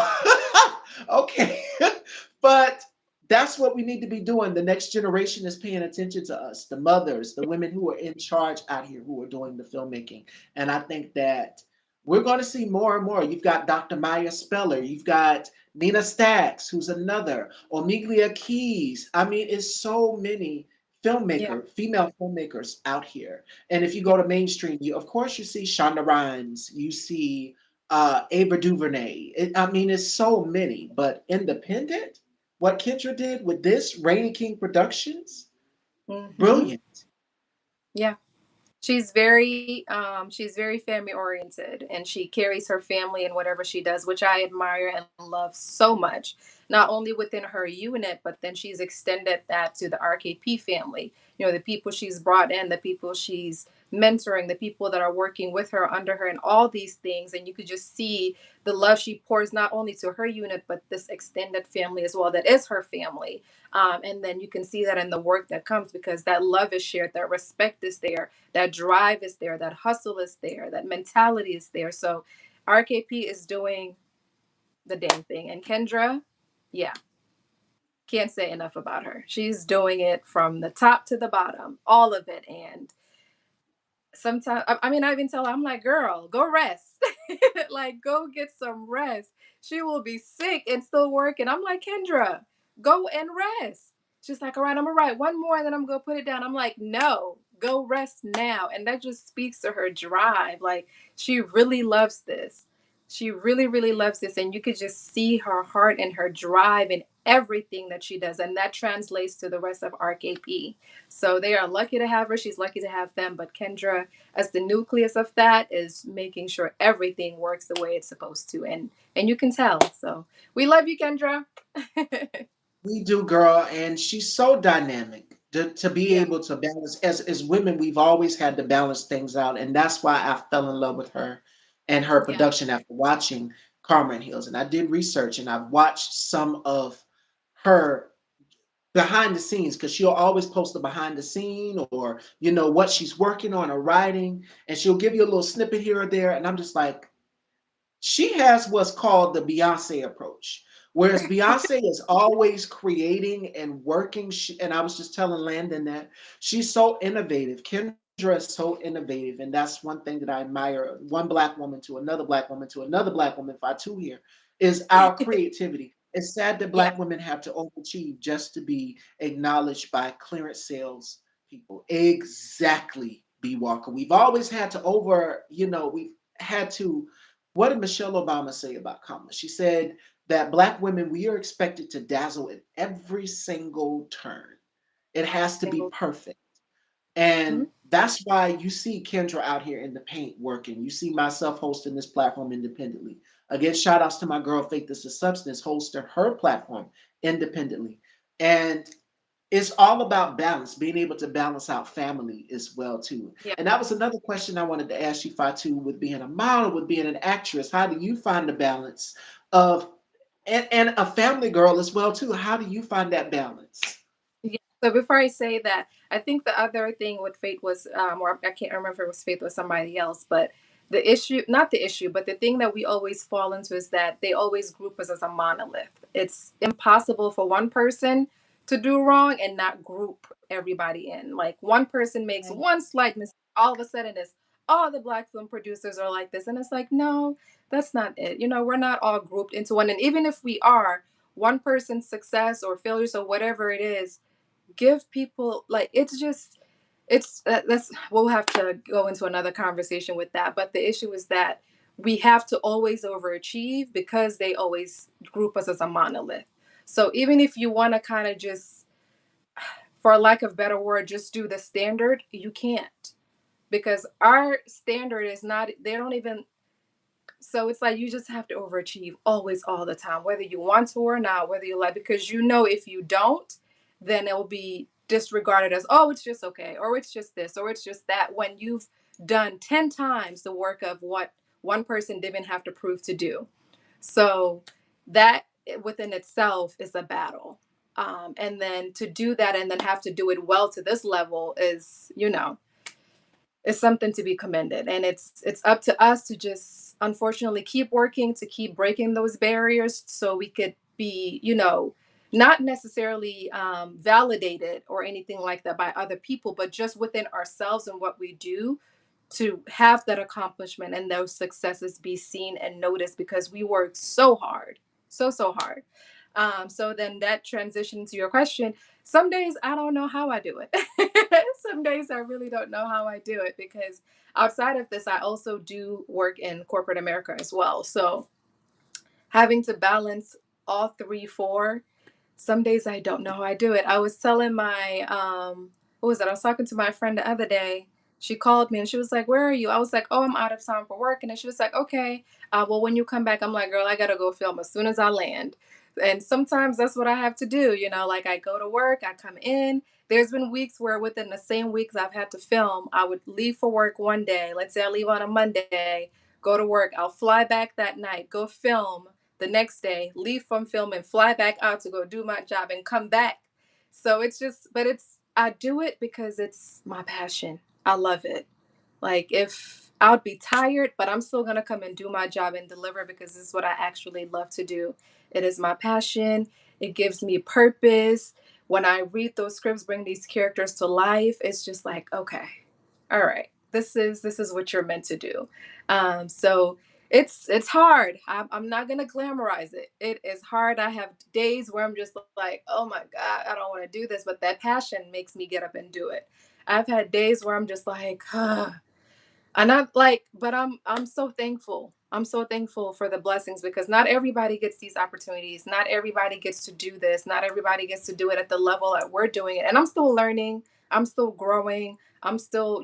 Okay. But that's what we need to be doing. The next generation is paying attention to us, the mothers, the women who are in charge out here who are doing the filmmaking. And I think that we're going to see more and more. You've got Dr. Maya Speller, you've got Nina Stacks, who's another, Omiglia Keys. I mean, it's so many yeah. female filmmakers out here. And if you Yeah. go to mainstream, you of course you see Shonda Rhimes, you see Ava DuVernay. I mean, it's so many. But independent, what Kendra did with this Rainy King Productions, Hmm. brilliant. Yeah. She's very family oriented, and she carries her family in whatever she does, which I admire and love so much. Not only within her unit, but then she's extended that to the RKP family. You know, the people she's brought in, the people she's mentoring, the people that are working with her, under her, and all these things. And you could just see the love she pours not only to her unit, but this extended family as well, that is her family. And then you can see that in the work that comes, because that love is shared, that respect is there, that drive is there, that hustle is there, that mentality is there. So RKP is doing the damn thing. And Kendra, yeah, can't say enough about her. She's doing it from the top to the bottom, all of it. And sometimes, I mean, I even tell her, I'm like, girl, go rest. Like, go get some rest. She will be sick and still working. I'm like, Kendra, go and rest. She's like, all right, I'm gonna write one more and then I'm gonna put it down. I'm like, no, go rest now. And that just speaks to her drive. Like, she really loves this. She really, really loves this. And you could just see her heart and her drive in everything that she does. And that translates to the rest of RKP. So they are lucky to have her. She's lucky to have them. But Kendra, as the nucleus of that, is making sure everything works the way it's supposed to. And you can tell. So we love you, Kendra. We do, girl, and she's so dynamic to be Yeah. able to balance. As women, we've always had to balance things out, and that's why I fell in love with her and her Yeah. production after watching Karma and Hills. And I did research, and I've watched some of her behind the scenes because she'll always post the behind the scene or what she's working on or writing, and she'll give you a little snippet here or there, and I'm just like, she has what's called the Beyonce approach. Whereas Beyonce is always creating and working, and I was just telling Landon that she's so innovative. Kendra is so innovative, and that's one thing that I admire. One black woman to another black woman to another black woman, Fatu here, is our creativity. It's sad that Yeah. black women have to overachieve just to be acknowledged by clearance sales people. Exactly, B. Walker. We've always had to we've had to. What did Michelle Obama say about commas? She said that black women, we are expected to dazzle at every single turn. It has to be Single. perfect. Mhm. And that's why you see Kendra out here in the paint working. You see myself hosting this platform independently. Again, shout outs to my girl Faith This is Substance hosting her platform independently. And it's all about balance, being able to balance out family as well too. Yeah. And that was another question I wanted to ask you, Fatu, with being a model, with being an actress. How do you find the balance of and a family girl as well too? How do you find that balance? Yeah. So before I say that, I think the other thing with Faith was, or I can't remember if it was Faith or somebody else, but the issue, not the issue, but the thing that we always fall into is that they always group us as a monolith. It's impossible for one person to do wrong and not group everybody in. Like, one person makes Mhm. one slight mistake, all of a sudden it's all the black film producers are like this. And it's like, no, that's not it. You know, we're not all grouped into one. And even if we are, one person's success or failures or whatever it is, give people, like, it's just, it's that's we'll have to go into another conversation with that. But the issue is that we have to always overachieve because they always group us as a monolith. So even if you want to kind of just, for lack of better word, just do the standard, you can't, because our standard is not, they don't even, so it's like you just have to overachieve always, all the time, whether you want to or not, whether you like, because you know if you don't, then it'll be disregarded as, oh, it's just okay, or it's just this, or it's just that, when you've done 10 times the work of what one person didn't have to prove to do. So that within itself is a battle. And then to do that and then have to do it well to this level is, is something to be commended. And it's up to us to just unfortunately keep working to keep breaking those barriers so we could be, not necessarily validated or anything like that by other people, but just within ourselves and what we do, to have that accomplishment and those successes be seen and noticed, because we work so hard, so hard. So then that transitions to your question. Some days I don't know how I do it. Some days I really don't know how I do it, because outside of this, I also do work in corporate America as well. So having to balance all three, four, some days I don't know how I do it. I was telling my what was it? I was talking to my friend the other day. She called me and she was like, "Where are you?" I was like, "Oh, I'm out of town for work." And then she was like, "Okay, well, when you come back," I'm like, "Girl, I gotta go film as soon as I land." And sometimes that's what I have to do. Like I go to work, I come in. There's been weeks where within the same weeks I've had to film. I would leave for work one day. Let's say I leave on a Monday, go to work. I'll fly back that night, go film the next day, leave from filming, fly back out to go do my job and come back. So it's just, but I do it because it's my passion. I love it. Like if I would be tired, but I'm still gonna come and do my job and deliver, because this is what I actually love to do. It is my passion. It gives me purpose. When I read those scripts, bring these characters to life, it's just like, okay, all right, this is what you're meant to do. So it's hard. I'm not gonna glamorize it. It is hard. I have days where I'm just like, oh my god, I don't want to do this, but that passion makes me get up and do it. I've had days where I'm just like, and I'm like, but I'm so thankful. I'm so thankful for the blessings, because not everybody gets these opportunities. Not everybody gets to do this. Not everybody gets to do it at the level that we're doing it. And I'm still learning. I'm still growing. I'm still,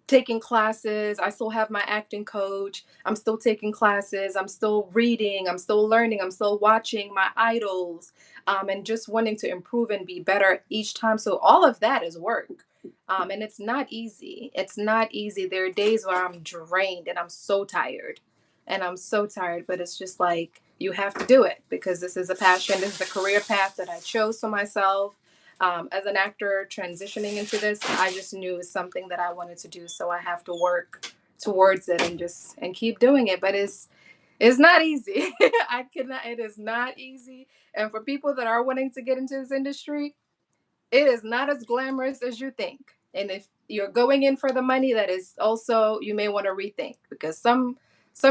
taking classes. I still have my acting coach. I'm still taking classes. I'm still reading. I'm still learning. I'm still watching my idols, and just wanting to improve and be better each time. So all of that is work. And it's not easy. It's not easy. There are days where I'm drained and I'm so tired. And I'm so tired, but it's just like you have to do it, because this is a passion. This is a career path that I chose for myself. As an actor transitioning into this, I just knew it was something that I wanted to do. So I have to work towards it and just and keep doing it. But it's not easy. I cannot. It is not easy. And for people that are wanting to get into this industry, it is not as glamorous as you think. And if you're going in for the money, that is also, you may want to rethink, because some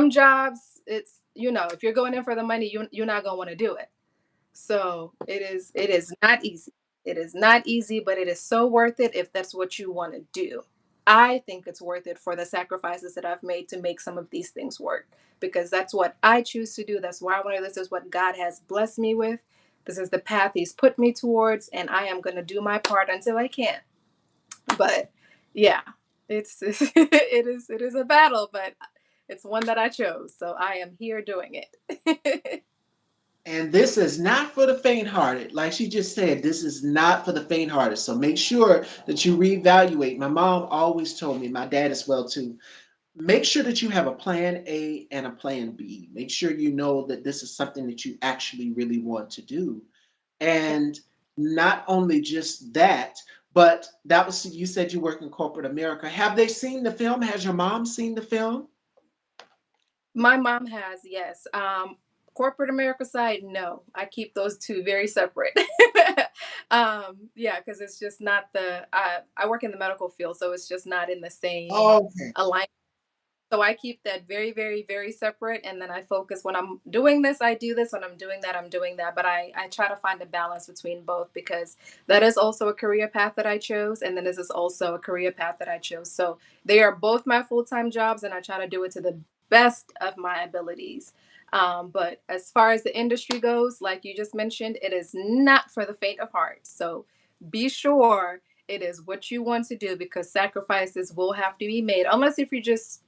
jobs, it's, if you're going in for the money, you're not gonna want to do it. So it is not easy. It is not easy, but it is so worth it if that's what you want to do. I think it's worth it for the sacrifices that I've made to make some of these things work, because that's what I choose to do. That's why I want to. This is what God has blessed me with. This is the path He's put me towards, and I am going to do my part until I can. But yeah, it is a battle, but it's one that I chose. So I am here doing it. And this is not for the faint-hearted. Like she just said, this is not for the faint-hearted. So make sure that you reevaluate. My mom always told me, my dad as well too, make sure that you have a plan A and a plan B. Make sure you know that this is something that you actually really want to do. And not only just that, but that was, you said you work in corporate America. Have they seen the film? Has your mom seen the film? My mom has, yes. Corporate America side, no. I keep those two very separate. Yeah, because it's just not I work in the medical field, so it's just not in the same Okay. alignment. So I keep that very, very, very separate, and then I focus when I'm doing this, I do this. When I'm doing that, I'm doing that. But I try to find a balance between both, because that is also a career path that I chose, and then this is also a career path that I chose. So they are both my full time jobs, and I try to do it to the best of my abilities. But as far as the industry goes, like you just mentioned, it is not for the faint of heart. So be sure it is what you want to do, because sacrifices will have to be made, unless if you're just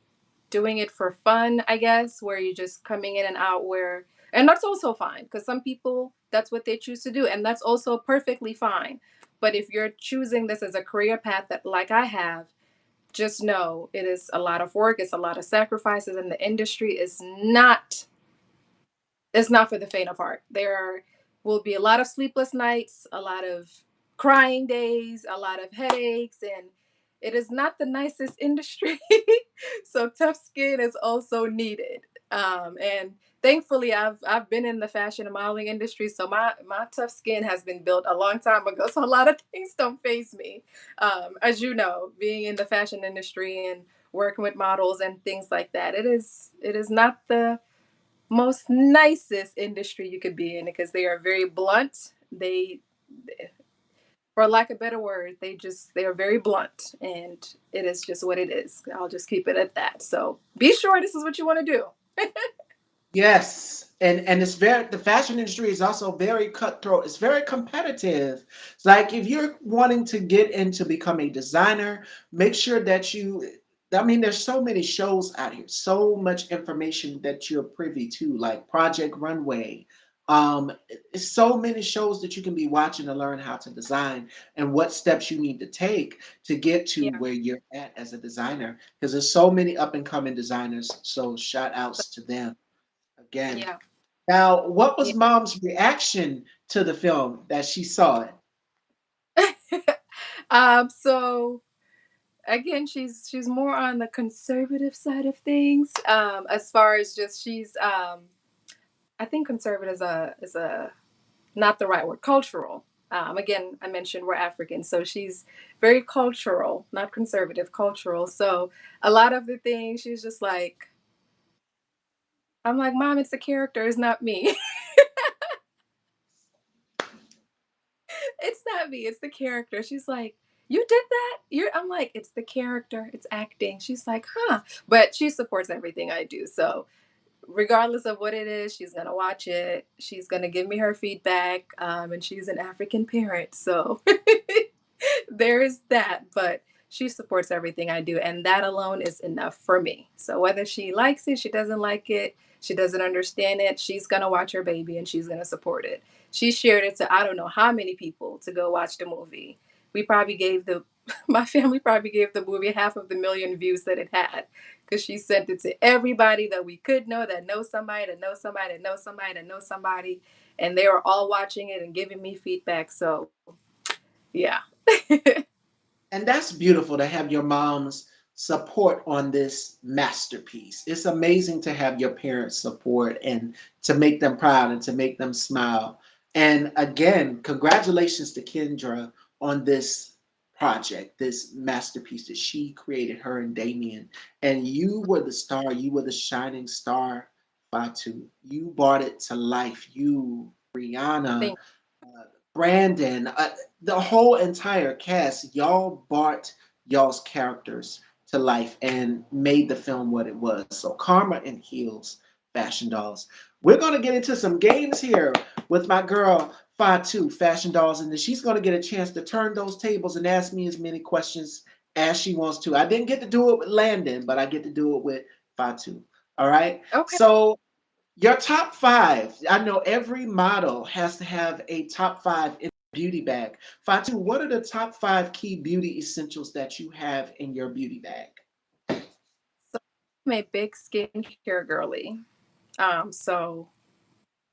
doing it for fun, I guess, where you're just coming in and out where, and that's also fine, because some people, that's what they choose to do, and that's also perfectly fine. But if you're choosing this as a career path that like I have, just know it is a lot of work, it's a lot of sacrifices, and the industry is not, it's not for the faint of heart. There will be a lot of sleepless nights, a lot of crying days, a lot of headaches, and it is not the nicest industry. So tough skin is also needed. And thankfully, I've been in the fashion and modeling industry, so my tough skin has been built a long time ago. So a lot of things don't phase me. As you know, being in the fashion industry and working with models and things like that, it is not the most nicest industry you could be in, because they are very blunt. They, for lack of better word, they are very blunt, and it is just what it is. I'll just keep it at that. So be sure this is what you want to do. Yes, and it's very, the fashion industry is also very cutthroat. It's very competitive. It's like if you're wanting to get into become a designer, make sure that you. I mean, there's so many shows out here, so much information that you're privy to, like Project Runway. It's so many shows that you can be watching to learn how to design and what steps you need to take to get to Yeah, where you're at as a designer. Because there's so many up and coming designers. So shout outs to them again. yeah, Now, what yeah. was mom's reaction to the film that she saw it? So again, she's more on the conservative side of things. As far as just she's I think conservative is a not the right word, cultural. Again, I mentioned we're African, so she's very cultural, not conservative, cultural. So a lot of the things she's just like, I'm like, Mom, it's the character, it's not me. It's not me, it's the character. She's like, you did that? I'm like, it's the character, it's acting. She's like, huh. But she supports everything I do. So regardless of what it is, she's gonna watch it. She's gonna give me her feedback. And she's an African parent, so there is that. But she supports everything I do, and that alone is enough for me. So whether she likes it, she doesn't like it, she doesn't understand it, she's gonna watch her baby and she's gonna support it. She shared it to I don't know how many people to go watch the movie. We probably gave the my family probably gave the movie half of the million views that it had, because she sent it to everybody that we could know, that knows somebody, that knows somebody, that knows somebody, that knows somebody, and they were all watching it and giving me feedback. So yeah. And that's beautiful to have your mom's support on this masterpiece. It's amazing to have your parents' support and to make them proud and to make them smile. And again, congratulations to Kendra on this project, this masterpiece that she created, her and Damien. And you were the star, you were the shining star, Fatu. You brought it to life. You, Brianna, Thank Brandon, the whole entire cast, y'all brought y'all's characters to life and made the film what it was. So, Karma and Heels, Fashion Dolls. We're going to get into some games here with my girl, Fatu, Fashion Dolls, and then she's going to get a chance to turn those tables and ask me as many questions as she wants to. I didn't get to do it with Landon, but I get to do it with Fatu. All right. okay. So, your top five. I know every model has to have a top five in the beauty bag. Fatu, what are the top five key beauty essentials that you have in your beauty bag? So I'm a big skincare girly. So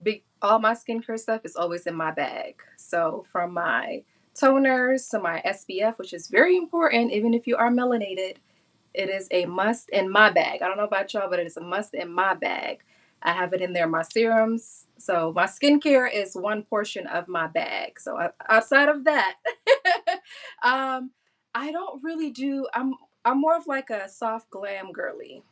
big all my skincare stuff is always in my bag. So from my toners to my SPF, which is very important, even if you are melanated. It is a must in my bag. I don't know about y'all, but it is a must in my bag. I have it in there, my serums. So my skincare is one portion of my bag. So outside of that, um, I don't really do. I'm more of like a soft glam girly.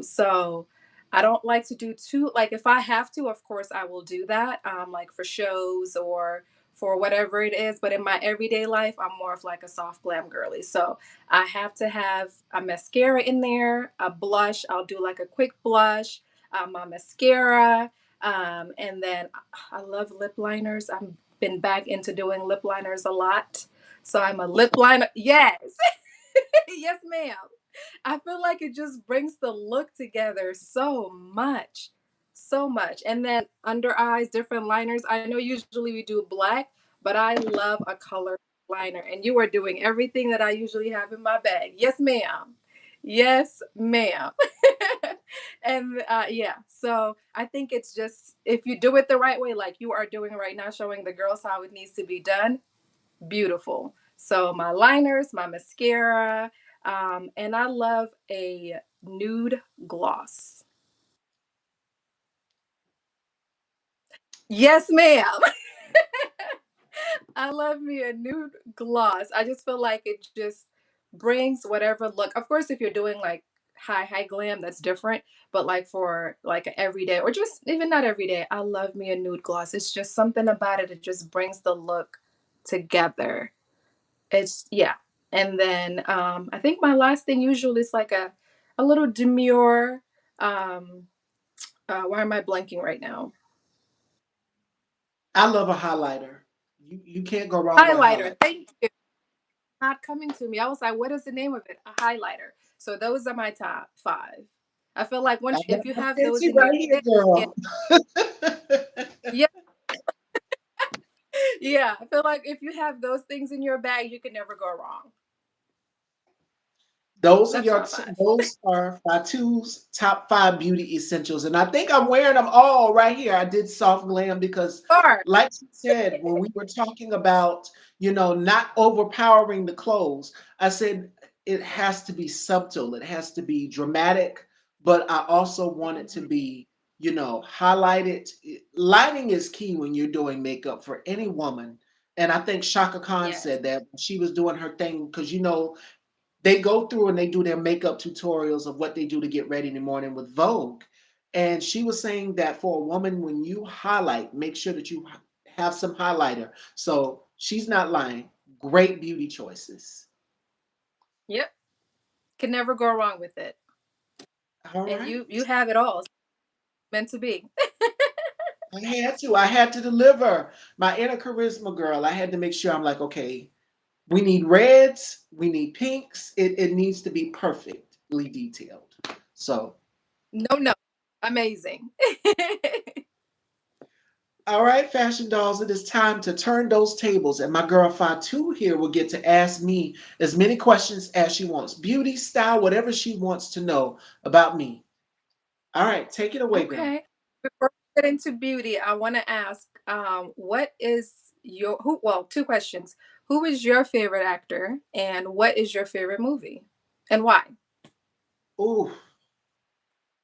So I don't like to do too. Like if I have to, of course I will do that. Like for shows or for whatever it is. But in my everyday life, I'm more of like a soft glam girly. So I have to have a mascara in there, a blush. I'll do like a quick blush, my mascara, and then I love lip liners. I've been back into doing lip liners a lot. So I'm a lip liner. Yes. Yes, ma'am. I feel like it just brings the look together so much. So much. And then under eyes, different liners. I know usually we do black, but I love a color liner. And you are doing everything that I usually have in my bag. Yes, ma'am. Yes, ma'am. And yeah, so I think it's just if you do it the right way, like you are doing right now, showing the girls how it needs to be done, beautiful. So my liners, my mascara, and I love a nude gloss. Yes, ma'am. I love me a nude gloss. I just feel like it just brings whatever look. Of course, if you're doing like high glam, that's different. But like for like an everyday or just even not every day, I love me a nude gloss. It's just something about it. It just brings the look together. It's yeah. And then I think my last thing usually is like a little demure. Um, why am I blanking right now? I love a highlighter. You can't go wrong with a Highlighter. highlighter. Thank you. Not coming to me. I was like, what is the name of it? A highlighter. So those are my top five. I feel like I once got if you my have those fancy in your right here, kit, yeah, girl. yeah, yeah. I feel like if you have those things in your bag, you can never go wrong. Those are That's my five. those are Fatou's top 5 beauty essentials, and I think I'm wearing them all right here. I did soft glam because, Or like she said, when we were talking about not overpowering the clothes, I said it has to be subtle, it has to be dramatic, but I also want it to mhm, be highlighted. Lighting is key when you're doing makeup for any woman, and I think Shaka Khan yes, said that when she was doing her thing because they go through and they do their makeup tutorials of what they do to get ready in the morning with Vogue. And she was saying that for a woman, when you highlight, make sure that you have some highlighter. So she's not lying. Great beauty choices. yep. Can never go wrong with it. All And right. you have it all. It's meant to be. I had to. I had to deliver my inner charisma girl. I had to make sure I'm like, okay, we need reds, we need pinks. It needs to be perfectly detailed. So No, no. Amazing. all right, fashion dolls, it is time to turn those tables, and my girl Fatu here will get to ask me as many questions as she wants. Beauty, style, whatever she wants to know about me. All right, take it away, girl. Okay. Before we get into beauty, I want to ask, what is your who? Well, two questions. Who is your favorite actor, and what is your favorite movie, and why? Ooh,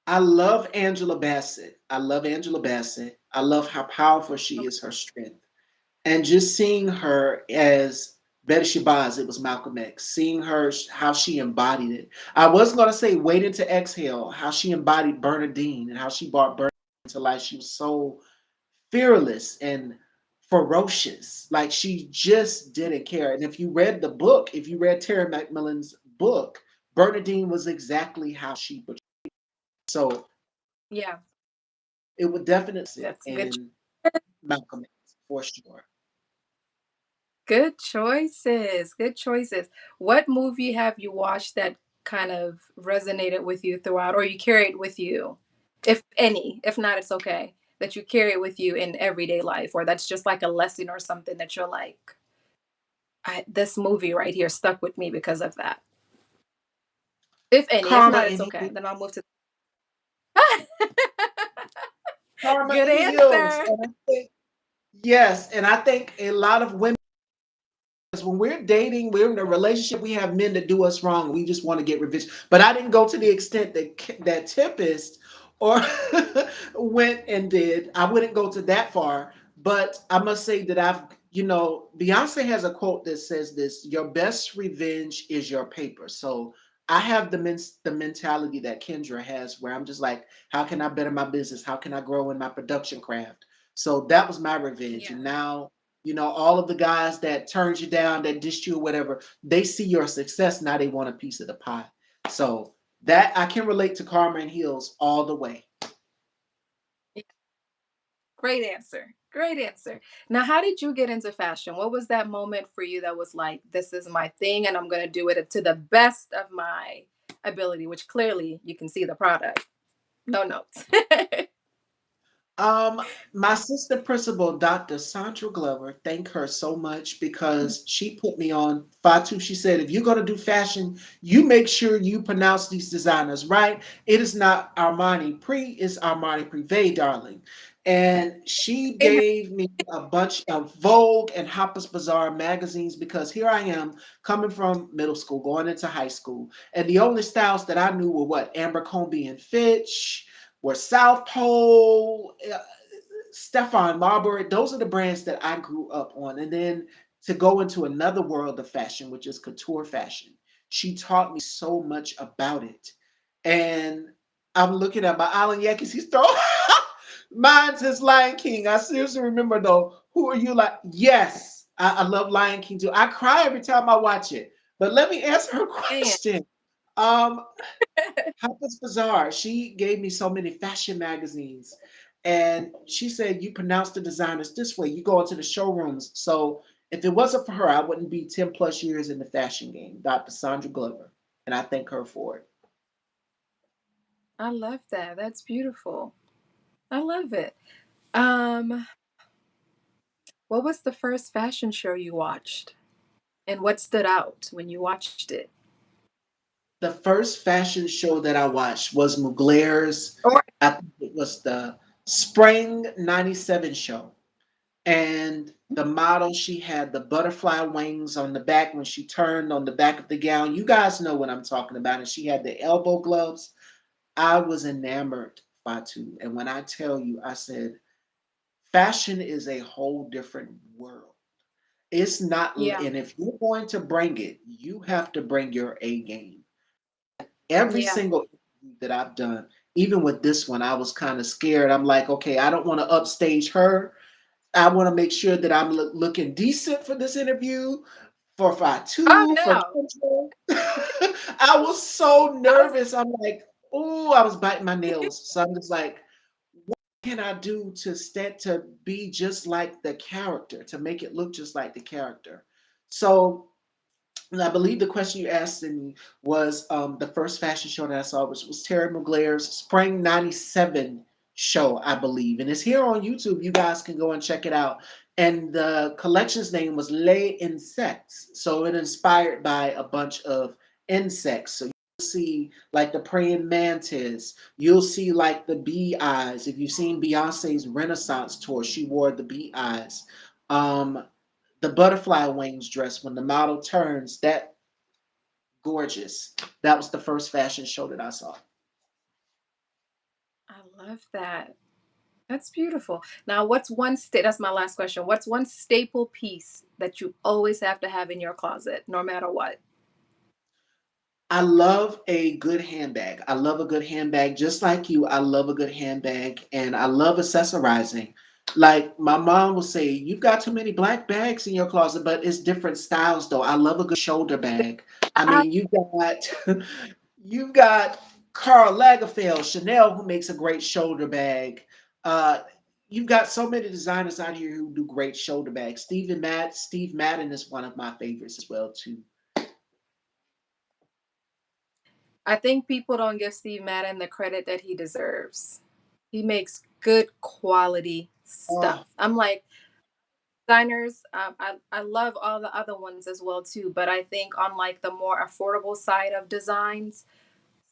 I love Angela Bassett. I love Angela Bassett. I love how powerful she Okay. is, her strength. And just seeing her as Betty Shabazz, it was Malcolm X, seeing her, how she embodied it. I was going to say Waiting to Exhale, how she embodied Bernadine and how she brought Bernadine to life. She was so fearless and ferocious. Like she just didn't care. And if you read the book, if you read Terry McMillan's book, Bernadine was exactly how she portrayed. So Yeah, it would definitely sit that's good. in Malcolm X for sure. Good choices. Good choices. What movie have you watched that kind of resonated with you throughout, or you carried with you, if any? If not, it's okay. That you carry it with you in everyday life, or that's just like a lesson or something that you're like, this movie right here stuck with me because of that. If any, if Karma not, it's and okay. Then I'll move to. Karma Good and heels. answer. And I think, yes, and I think a lot of women, when we're dating, we're in a relationship, we have men that do us wrong. We just want to get revenge. But I didn't go to the extent that Tempest or went and did. I wouldn't go to that far. But I must say that Beyonce has a quote that says this: "Your best revenge is your paper." So I have the mentality that Kendra has, where I'm just like, how can I better my business? How can I grow in my production craft? So that was my revenge, Yeah. and now. You know, all of the guys that turned you down, that dissed you or whatever, they see your success. Now they want a piece of the pie. So that I can relate to Karma and Heels all the way. Yeah, great answer. Great answer. Now, how did you get into fashion? What was that moment for you that was like, this is my thing and I'm going to do it to the best of my ability, which clearly you can see the product. No notes. Um, my sister principal, Dr. Sandra Glover, thank her so much because she put me on Fatou. She said, if you're going to do fashion, you make sure you pronounce these designers right. It is not Armani Pre, it's Armani Privé, darling. And she Amen. gave me a bunch of Vogue and Harper's Bazaar magazines because here I am coming from middle school, going into high school. And the only styles that I knew were what? Abercrombie and Fitch, were South Pole, Stefan Marbury. Those are the brands that I grew up on. And then to go into another world of fashion, which is couture fashion, she taught me so much about it. And I'm looking at my Island Yankees. He's throwing mine says Lion King. I seriously remember though. Who are you like? Yes, I love Lion King too. I cry every time I watch it. But let me answer her Man. question. Um, Harper's Bazaar, she gave me so many fashion magazines. And she said, you pronounce the designers this way. You go into the showrooms. So if it wasn't for her, I wouldn't be 10 plus years in the fashion game. Dr. Sandra Glover. And I thank her for it. I love that. That's beautiful. I love it. Um, what was the first fashion show you watched? And what stood out when you watched it? The first fashion show that I watched was Mugler's, Or I think it was the Spring 97 show. And the model, she had the butterfly wings on the back when she turned on the back of the gown. You guys know what I'm talking about. And she had the elbow gloves. I was enamored, Fatu. And when I tell you, I said, fashion is a whole different world. It's not, yeah, and if you're going to bring it, you have to bring your A game. Every yeah. single interview that I've done, even with this one, I was kind of scared. I'm like, okay, I don't want to upstage her. I want to make sure that I'm looking decent for this interview, for Oh Fatu, for no. Kendra. I was so I was nervous. I'm like, oh, I was biting my nails. So I'm just like, can I do to stand to be just like the character, to make it look just like the character? So and I believe the question you asked me was the first fashion show that I saw, which was Terry Mugler's Spring 97 show, I believe. And it's here on YouTube. You guys can go and check it out. And the collection's name was Les Insects. So it inspired by a bunch of insects. So you'll see like the praying mantis. You'll see like the bee eyes. If you've seen Beyonce's Renaissance tour, she wore the bee eyes. Um, the butterfly wings dress when the model turns, that gorgeous. That was the first fashion show that I saw. I love that. That's beautiful. Now, what's one that's my last question. What's one staple piece that you always have to have in your closet, no matter what? I love a good handbag. I love a good handbag. Just like you, I love a good handbag and I love accessorizing. Like my mom will say, you've got too many black bags in your closet, but it's different styles though. I love a good shoulder bag. I I, mean, you've got Karl Lagerfeld, Chanel, who makes a great shoulder bag. Uh, you've got so many designers out here who do great shoulder bags. Steve Madden is one of my favorites as well too. I think people don't give Steve Madden the credit that he deserves. He makes good quality Oh, stuff. I'm like, designers, I love all the other ones as well too, but I think on like the more affordable side of designs,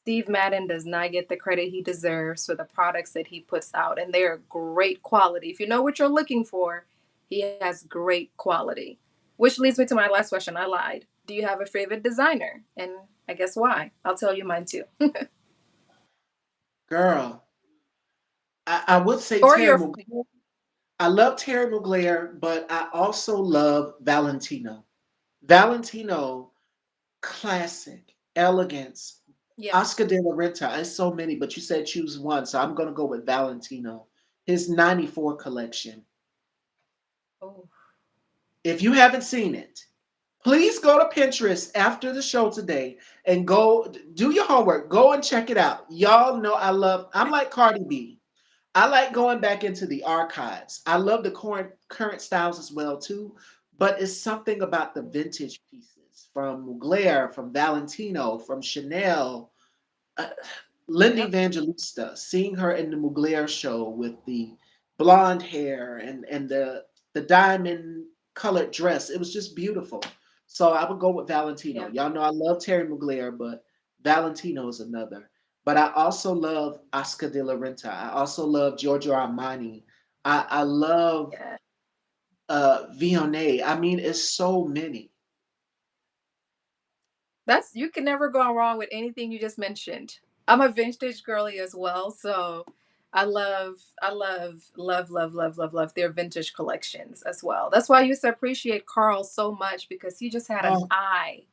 Steve Madden does not get the credit he deserves for the products that he puts out, and they're great quality. If you know what you're looking for, he has great quality. Which leads me to my last question. I lied. Do you have a favorite designer? And I guess why? I'll tell you mine too. girl. I would say Or Terry your Mugler. I love Terry Mugler, but I also love Valentino. Valentino, classic, elegance. yeah. Oscar de la Renta. There's so many, but you said choose one, so I'm gonna go with Valentino. His '94 collection. Oh. If you haven't seen it, please go to Pinterest after the show today and go do your homework. Go and check it out. Y'all know I'm like Cardi B. I like going back into the archives. I love the current styles as well too, but it's something about the vintage pieces from Mugler, from Valentino, from Chanel, uh, Linda Yep. Evangelista, seeing her in the Mugler show with the blonde hair and the diamond colored dress, it was just beautiful. So I would go with Valentino. Yeah. Y'all know I love Terry Mugler, but Valentino is another. But I also love Oscar de la Renta. I also love Giorgio Armani. I love Yeah. Vionnet. I mean, it's so many. That's you can never go wrong with anything you just mentioned. I'm a vintage girly as well, so I love their vintage collections as well. That's why I used to appreciate Carl so much because he just had an Oh, eye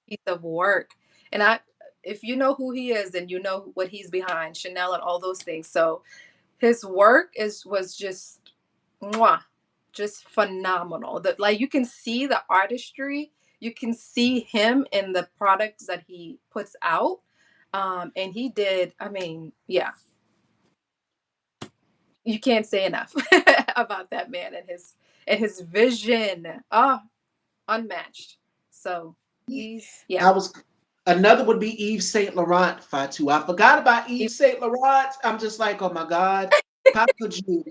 piece of work. And I if you know who he is and you know what he's behind, Chanel and all those things. So his work is was just mwah, just phenomenal. That like you can see the artistry, you can see him in the products that he puts out. And he did, I mean, yeah, you can't say enough about that man and his vision. Oh, unmatched. So he's yeah. I was another would be Yves Saint Laurent, Fatou. I forgot about He- Yves Saint Laurent. I'm just like, oh my God, how could you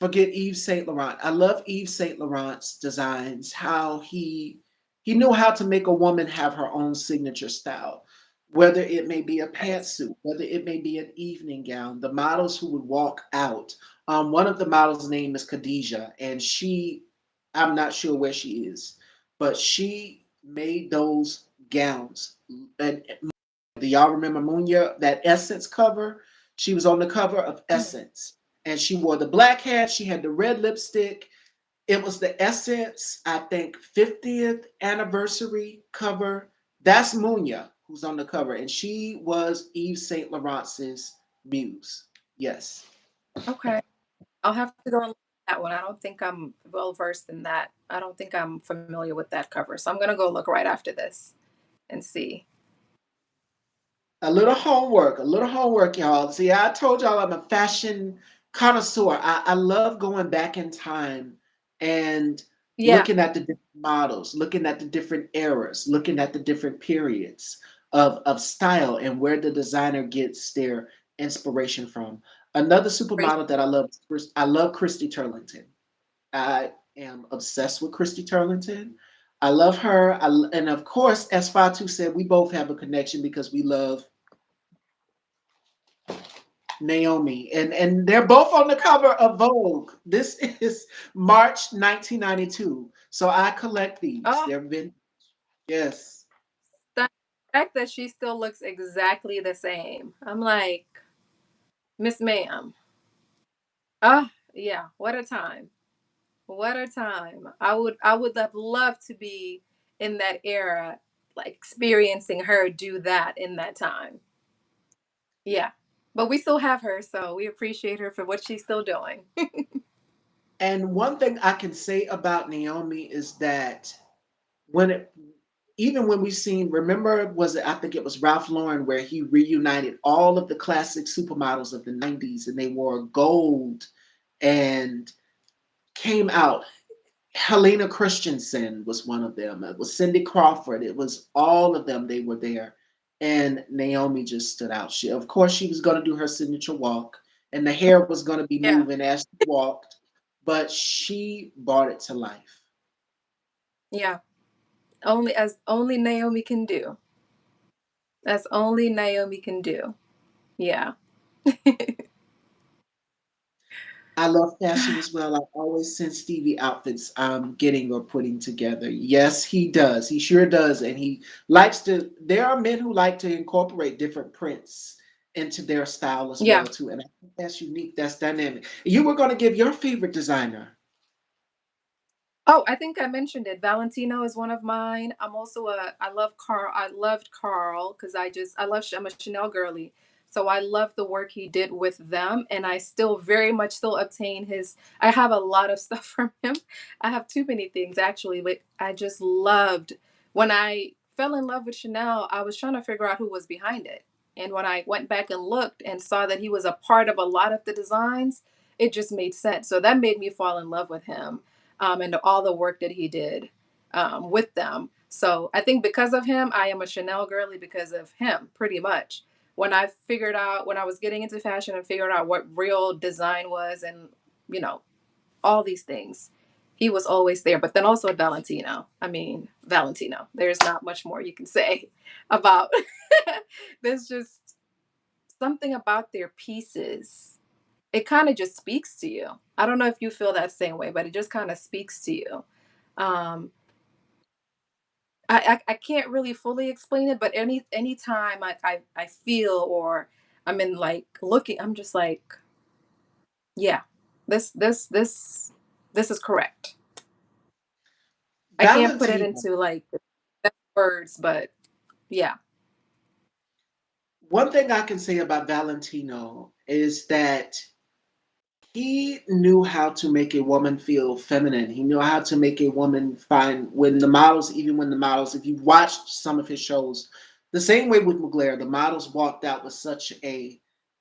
forget Yves Saint Laurent? I love Yves Saint Laurent's designs, how he knew how to make a woman have her own signature style, whether it may be a Yes. pantsuit, whether it may be an evening gown. The models who would walk out. One of the models' name is Khadija, and I'm not sure where she is, but she made those gowns. And do y'all remember Munya, that Essence cover? She was on the cover of Mhm. Essence. And she wore the black hat, she had the red lipstick. It was the Essence, I think, 50th anniversary cover. That's Munya who's on the cover. And she was Yves Saint Laurent's muse. Yes. Okay. I'll have to go and look at that one. I don't think I'm well versed in that. I don't think I'm familiar with that cover. So I'm gonna go look right after this and see. A little homework, y'all. See, I told y'all I'm a fashion connoisseur. I love going back in time and Yeah, looking at the different models, looking at the different eras, looking at the different periods of style and where the designer gets their inspiration from. Another great. supermodel that I love, I love Christy Turlington. I am obsessed with Christy Turlington. I love her. And of course, as Fatu said, we both have a connection because we love Naomi, and they're both on the cover of Vogue. This is March 1992. So I collect these. Oh, They're been yes. the fact that she still looks exactly the same. I'm like, Miss Ma'am. Ah, yeah. What a time. What a time. I would have loved to be in that era, like experiencing her do that in that time. Yeah. But we still have her, so we appreciate her for what she's still doing. And one thing I can say about Naomi is that when it even when we seen, remember, was it, I think it was Ralph Lauren where he reunited all of the classic supermodels of the 90s and they wore gold and came out. Helena Christensen was one of them. It was Cindy Crawford. It was all of them. They were there, and Naomi just stood out. Of course, she was going to do her signature walk, and the hair was going to be Yeah. moving as she walked, but she brought it to life. Yeah. Only as only Naomi can do. As only Naomi can do. Yeah. I love fashion as well. I always send Stevie outfits I'm getting or putting together. Yes, he does. He sure does. And he likes to, there are men who like to incorporate different prints into their style as Yeah. well too. And I think that's unique. That's dynamic. You were going to give your favorite designer. Oh, I think I mentioned it. Valentino is one of mine. I loved Carl because I love, I'm a Chanel girly. So I love the work he did with them, and I still very much still obtain his. I have a lot of stuff from him. I have too many things actually, but I just loved when I fell in love with Chanel. I was trying to figure out who was behind it, and when I went back and looked and saw that he was a part of a lot of the designs, it just made sense. So that made me fall in love with him, and all the work that he did with them. So I think because of him, I am a Chanel girly because of him, pretty much. When I figured out, when I was getting into fashion and figured out what real design was and, you know, all these things, he was always there. But then also Valentino. I mean, Valentino. There's not much more you can say about. There's just something about their pieces. It kind of just speaks to you. I don't know if you feel that same way, but it just kind of speaks to you. Um, I can't really fully explain it, but anytime I feel or I'm in like looking, I'm just like, yeah, this this this this is correct. I can't put it Valentino, into like words, but yeah, one thing I can say about Valentino is that he knew how to make a woman feel feminine. He knew how to make a woman find when the models, even when the models, if you've watched some of his shows, the same way with Mugler, the models walked out with such a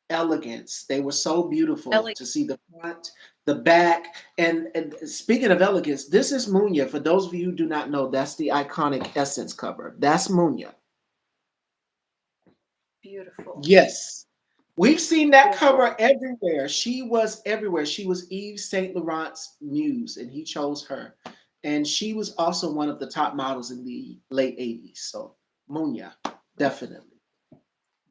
elegance. They were so beautiful Ellie, to see the front, the back, and speaking of elegance, this is Munya. For those of you who do not know, that's the iconic Essence cover. That's Munya. beautiful, Yes. We've seen that beautiful. cover everywhere. She was everywhere. She was Yves Saint Laurent's muse, and he chose her. And she was also one of the top models in the late 80s. So, Munya, definitely.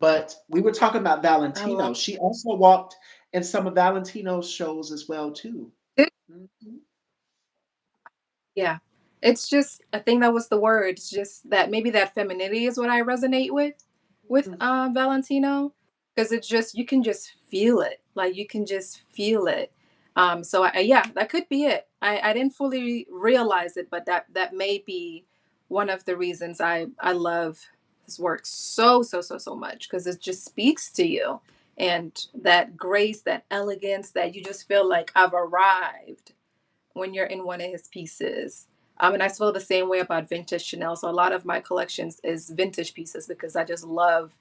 But we were talking about I love Valentino. She also walked in some of Valentino's shows as well, too. it. Mhm. Yeah. It's just I think that was the word. It's just that maybe that femininity is what I resonate with Valentino because it's just you can just feel it. Like you can just feel it. So yeah, that could be it. I didn't fully realize it, but that may be one of the reasons I love his work so much because it just speaks to you and that grace, that elegance that you just feel like I've arrived when you're in one of his pieces. And I feel the same way about vintage Chanel. So a lot of my collections is vintage pieces because I just love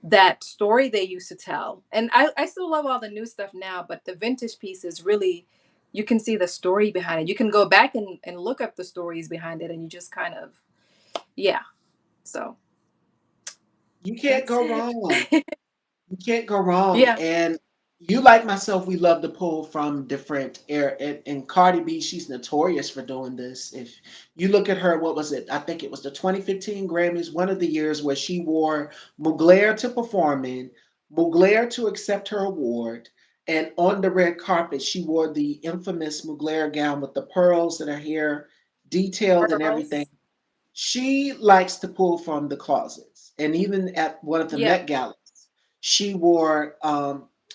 that story they used to tell. And I still love all the new stuff now, but the vintage pieces really, you can see the story behind it. You can go back and look up the stories behind it and you just kind of, yeah. So You can't that's go it. wrong. You can't go wrong. Yeah. And you, like myself, we love to pull from different air. And Cardi B, she's notorious for doing this. If you look at her, what was it? I think it was the 2015 Grammys, one of the years where she wore Mugler to perform in, Mugler to accept her award. And on the red carpet, she wore the infamous Mugler gown with the pearls in her hair, detailed and everything. Pearls. She likes to pull from the closets. And even at one of the Yeah. Met Galas, she wore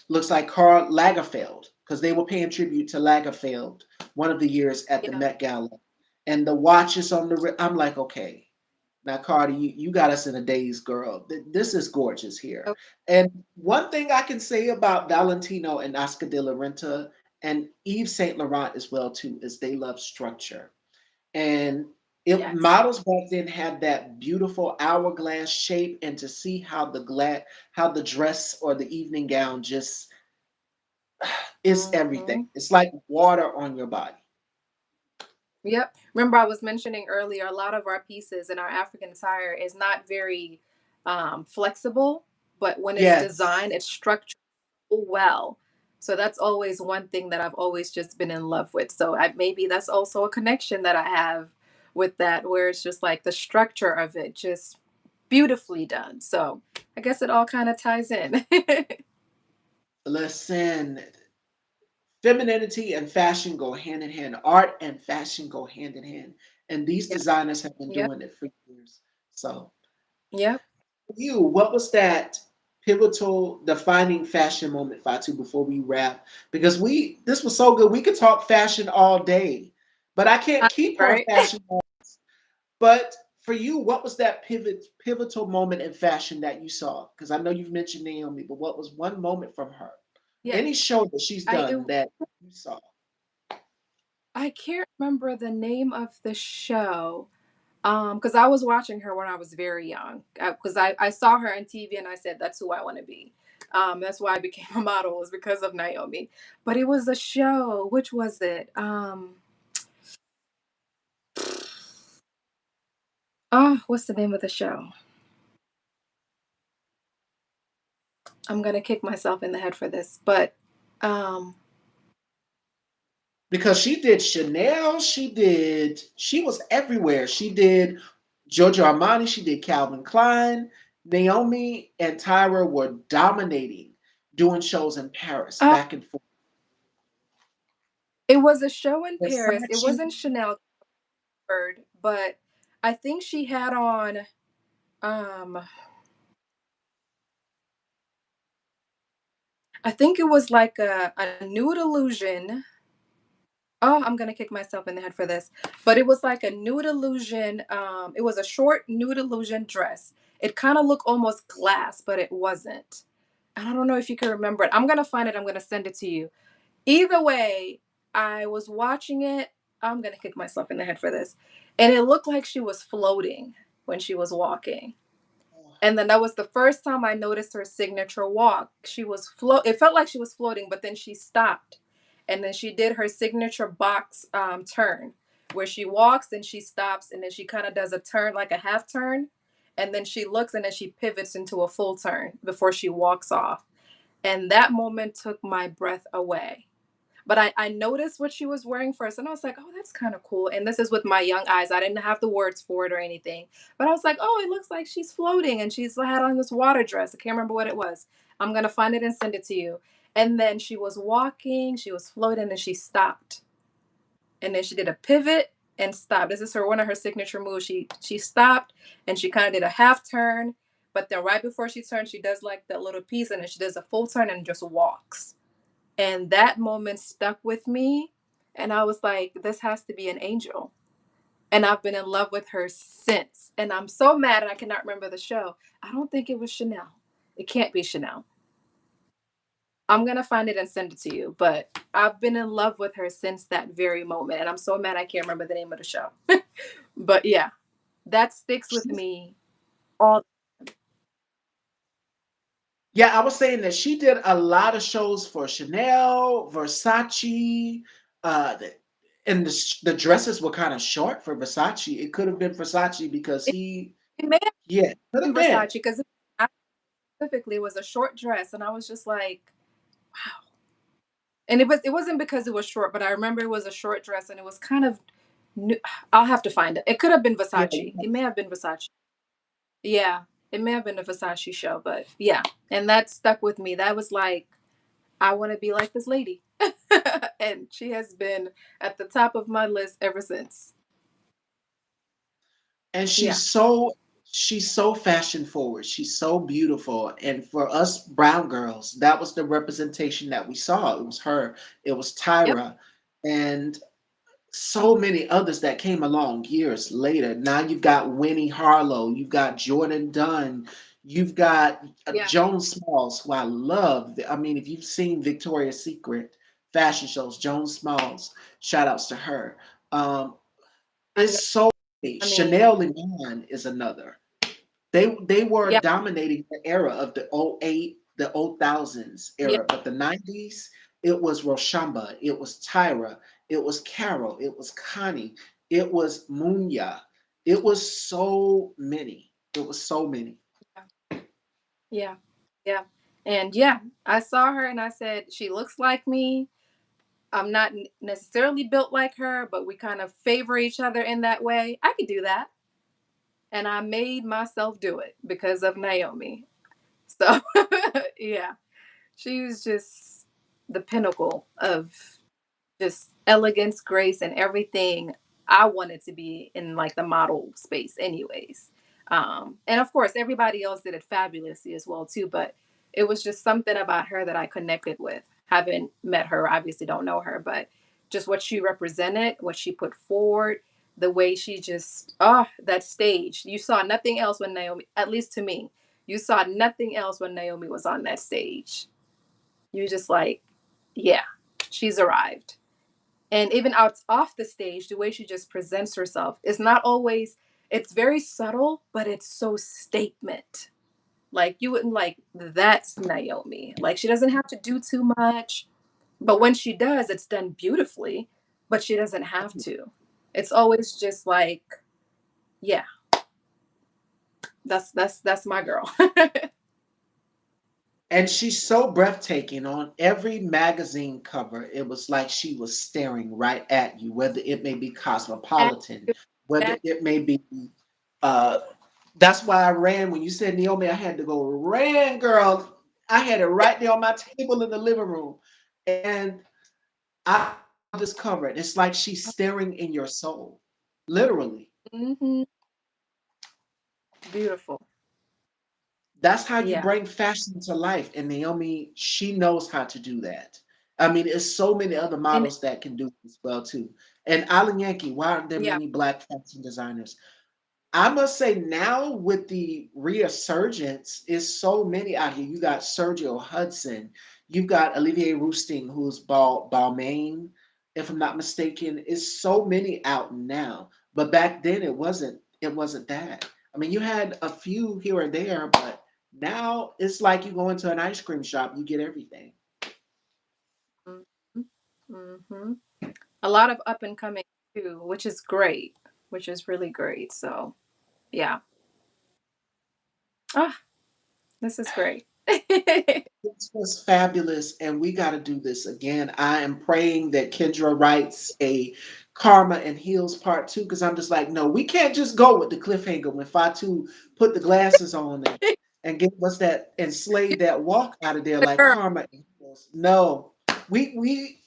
looks like Karl Lagerfeld because they were paying tribute to Lagerfeld one of the years at the Yeah. Met Gala. And the watches on the I'm like, okay, now Cardi, you got us in a daze, girl. This is gorgeous here. Oh, And one thing I can say about Valentino and Oscar de la Renta and Yves Saint Laurent as well too is they love structure. And it yes. models back then had that beautiful hourglass shape, and to see how how the dress or the evening gown just is everything. Hmm. It's like water on your body. Yep. Remember, I was mentioning earlier, a lot of our pieces in our African attire is not very flexible, but when it's Yes. designed, it's structured so well. So that's always one thing that I've always just been in love with. So maybe that's also a connection that I have with that, where it's just like the structure of it, just beautifully done. So I guess it all kind of ties in. Listen, femininity and fashion go hand in hand. Art and fashion go hand in hand. And these Yep. designers have been Yep. doing it for years. So, Yep. you, what was that pivotal defining fashion moment, Fatu, before we wrap? Because this was so good. We could talk fashion all day, but I can't keep her Right. fashion. But For you, what was that pivotal moment in fashion that you saw? Because I know you've mentioned Naomi, but what was one moment from her? Yeah, Any show that she's I it, done that you saw? I can't remember the name of the show. Because I was watching her when I was very young. Because I saw her on TV and I said, that's who I want to be. That's why I became a model, was because of Naomi. But it was a show. Which was it? Oh, what's the name of the show? I'm gonna kick myself in the head for this, but um, Because she did Chanel, she was everywhere. She did Giorgio Armani, she did Calvin Klein. Naomi and Tyra were dominating doing shows in Paris uh, back and forth. it was a show in Paris. It Versace. wasn't Chanel bird, but I think she had on. Um, I think it was like a nude illusion. Oh, I'm gonna kick myself in the head for this. But it was like a nude illusion. It was a short nude illusion dress. It kind of looked almost glass, but it wasn't. And I don't know if you can remember it. I'm gonna find it. I'm gonna send it to you. Either way, I was watching it. I'm gonna kick myself in the head for this. And it looked like she was floating when she was walking. And then that was the first time I noticed her signature walk. She was it felt like she was floating, but then she stopped. And then she did her signature box turn where she walks and she stops and then she kind of does a turn, like a half turn. And then she looks and then she pivots into a full turn before she walks off. And that moment took my breath away. But I noticed what she was wearing first, and I was like, "Oh, that's kind of cool." And this is with my young eyes. I didn't have the words for it or anything, but I was like, "Oh, it looks like she's floating, and she's had on this water dress. I can't remember what it was. I'm gonna find it and send it to you." And then she was walking, she was floating, and she stopped, and then she did a pivot and stopped. This is her one of her signature moves. She stopped and she kind of did a half turn, but then right before she turned, she does like that little piece, and then she does a full turn and just walks. And that moment stuck with me. And I was like, this has to be an angel. And I've been in love with her since. And I'm so mad and I cannot remember the show. I don't think it was Chanel. It can't be Chanel. I'm going to find it and send it to you. But I've been in love with her since that very moment. And I'm so mad I can't remember the name of the show. But yeah, that sticks with me all. Yeah, I was saying that she did a lot of shows for Chanel, Versace, the, and the dresses were kind of short for Versace. It could have been Versace because It, it may have yeah, could been have been. Versace because specifically was a short dress. And I was just like, wow. And it wasn't because it was short, but I remember it was a short dress and it was kind of new. I'll have to find it. It could have been Yeah, Versace. It may have been Versace. Yeah, it may have been a Versace show, but yeah. And that stuck with me. That was like, I want to be like this lady. And she has been at the top of my list ever since. and Yeah. she's so fashion forward. She's so beautiful. And for us brown girls, that was the representation that we saw. It was her, it was Yep. Tyra, and so many others that came along years later. Now you've got Winnie Harlow, you've got Jordan Dunn, you've got Yeah. Joan Smalls, who I love. I mean, if you've seen Victoria's Secret fashion shows, Joan Smalls, shout outs to her. Um, I it's know. so many. I mean, Chanel Leon is another. They were yeah. dominating the era of the '08, the 2000s Yeah. era, but the '90s, it was Roshamba, it was Tyra, it was Carol, it was Connie, it was Munya. It was so many. It was so many. Yeah. Yeah. And yeah, I saw her and I said, she looks like me. I'm not necessarily built like her, but we kind of favor each other in that way. I could do that. And I made myself do it because of Naomi. So, yeah, she was just the pinnacle of just elegance, grace, and everything I wanted to be in like the model space, anyways. And of course, everybody else did it fabulously as well too. But it was just something about her that I connected with. Haven't met her, obviously don't know her, but just what she represented, what she put forward. The way she just, oh, that stage. You saw nothing else when Naomi, at least to me, you saw nothing else when Naomi was on that stage. You just like, yeah, she's arrived. And even out off the stage, the way she just presents herself is not always, it's very subtle, but it's so statement. Like you wouldn't like, that's Naomi. Like she doesn't have to do too much, but when she does, it's done beautifully, but she doesn't have to. It's always just like, yeah, that's my girl. And she's so breathtaking. On every magazine cover, it was like she was staring right at you, whether it may be At Cosmopolitan, you, whether at it may be uh that's why I ran when you said Naomi, I had to go, ran, girl. I had it right there on my table in the living room. And I discovered it's like she's staring in your soul. Literally. mhm, beautiful. That's how you Yeah. bring fashion to life. And Naomi, she knows how to do that. I mean, there's so many other And models that can do this well too. And Alan Yankee, why aren't there yeah. many black fashion designers? I must say now with the resurgence, is so many out here. You got Sergio Hudson, you've got Olivier Rousting, who's Balmain, if I'm not mistaken. Is so many out now, but back then it wasn't. It wasn't that. I mean, you had a few here or there, but now it's like you go into an ice cream shop, you get everything. Mhm, mhm. A lot of up and coming too, which is great, which is really great. So yeah. Ah, this is great. This was fabulous, and we got to do this again. I am praying that Kendra writes a Karma and Heals part two because I'm just like, no, we can't just go with the cliffhanger when Fatu put the glasses on and give us that and slayed that walk out of there like Sure. Karma and Heals. No, we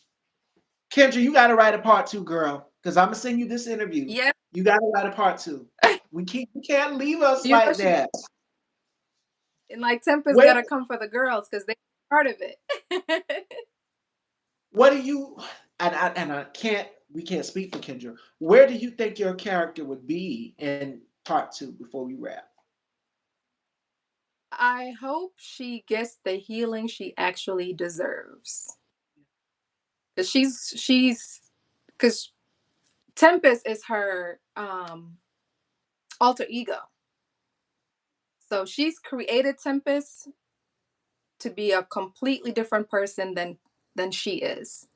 Kendra, you got to write a part two, girl, because I'm gonna send you this interview. Yeah. You got to write a part two. We can't leave us You know like she that. and like Tempest Where gotta come for the girls because they part of it. What do you and I can't we can't speak for Kendra. Where do you think your character would be in part two before we wrap? I hope she gets the healing she actually deserves. Cause she's because Tempest is her alter ego. So she's created Tempest to be a completely different person than she is.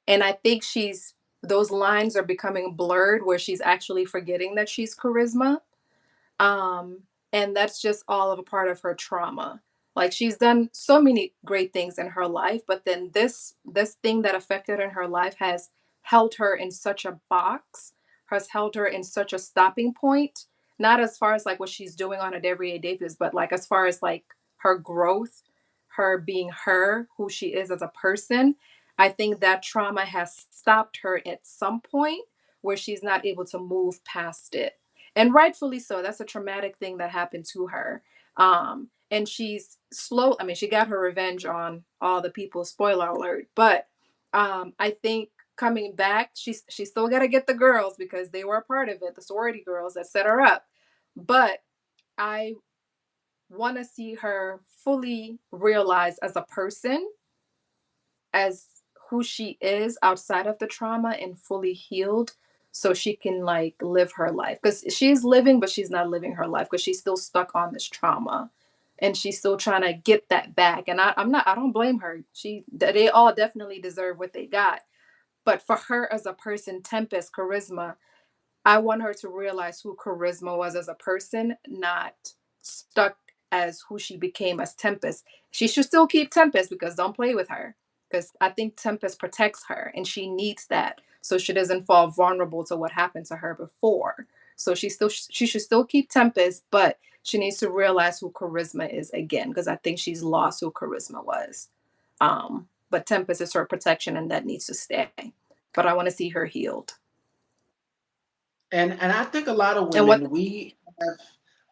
And I think she's those lines are becoming blurred where she's actually forgetting that she's charisma. Um, and that's just all of a part of her trauma. Like she's done so many great things in her life, but then this thing that affected in her life has held her in such a box, has held her in such a stopping point. Not as far as like what she's doing on a everyday basis, but like as far as like her growth, her being her, who she is as a person. I think that trauma has stopped her at some point where she's not able to move past it, and rightfully so. That's a traumatic thing that happened to her. And she's slow. I mean, she got her revenge on all the people. Spoiler alert! But I think coming back, she still got to get the girls because they were a part of it. The sorority girls that set her up. But I want to see her fully realize as a person, as who she is outside of the trauma and fully healed, so she can like live her life because she's living but she's not living her life because she's still stuck on this trauma and she's still trying to get that back. And I don't blame her. They all definitely deserve what they got, but for her as a person, Tempest charisma, I want her to realize who Charisma was as a person, not stuck as who she became as Tempest. She should still keep Tempest because don't play with her. Because I think Tempest protects her and she needs that so she doesn't fall vulnerable to what happened to her before. So she should still keep Tempest, but she needs to realize who Charisma is again because I think she's lost who Charisma was. But Tempest is her protection and that needs to stay. But I want to see her healed. And I think a lot of And what women we have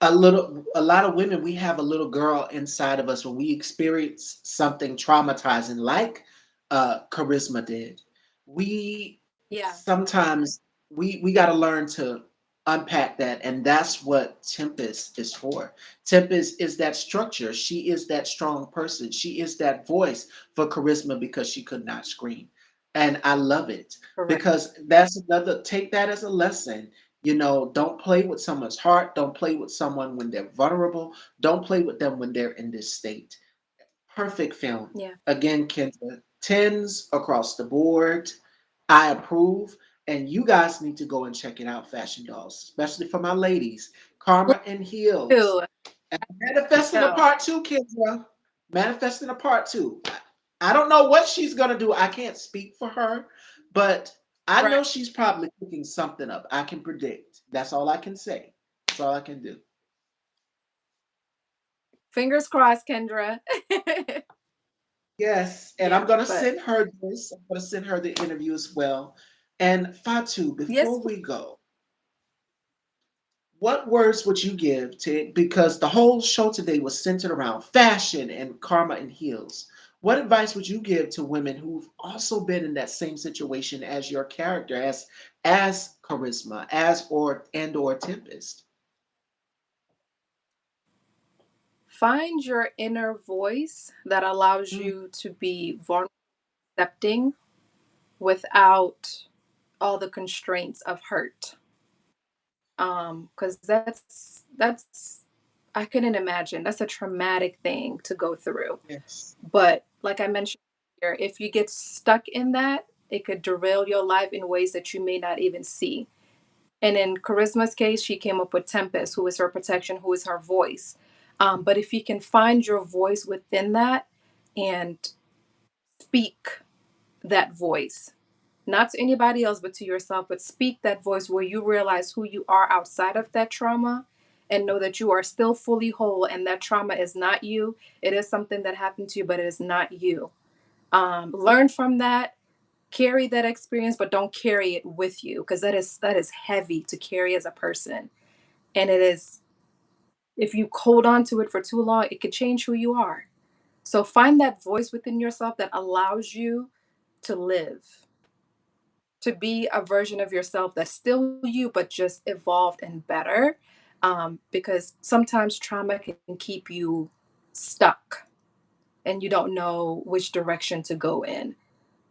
a lot of women we have a little girl inside of us when we experience something traumatizing like charisma did. We yeah. sometimes we got to learn to unpack that, and that's what Tempest is for. Tempest is that structure. She is that strong person. She is that voice for Charisma because she could not scream. And I love it Correct. because that's another, take that as a lesson. You know, don't play with someone's heart. Don't play with someone when they're vulnerable. Don't play with them when they're in this state. Perfect film. Yeah. Again, Kendra, tens across the board. I approve. And you guys need to go and check it out, Fashion Dolls, especially for my ladies. Karma and Heels. Ew, And Manifesting a no. part two, Kendra. Manifesting a part two. I don't know what she's going to do. I can't speak for her, but I Right. know she's probably cooking something up. I can predict. That's all I can say. That's all I can do. Fingers crossed, Kendra. Yes, and I'm Yeah, gonna but send her this. I'm gonna send her the interview as well. And Fatu, yes, before we go, what words would you give to, because the whole show today was centered around fashion and karma and heels. What advice would you give to women who've also been in that same situation as your character, as Charisma, as or Tempest? find your inner voice that allows Mm, you to be vulnerable, accepting without all the constraints of hurt. Because that's I couldn't imagine. That's a traumatic thing to go through. yes. But like I mentioned here, if you get stuck in that, it could derail your life in ways that you may not even see. And in Charisma's case, she came up with Tempest, who is her protection, who is her voice. But if you can find your voice within that and speak that voice, not to anybody else, but to yourself, but speak that voice where you realize who you are outside of that trauma and know that you are still fully whole and that trauma is not you. It is something that happened to you, but it is not you. Learn from that, carry that experience, but don't carry it with you because that is heavy to carry as a person. And it is, if you hold on to it for too long, it could change who you are. So find that voice within yourself that allows you to live, to be a version of yourself that's still you, but just evolved and better. Because sometimes trauma can keep you stuck and you don't know which direction to go in.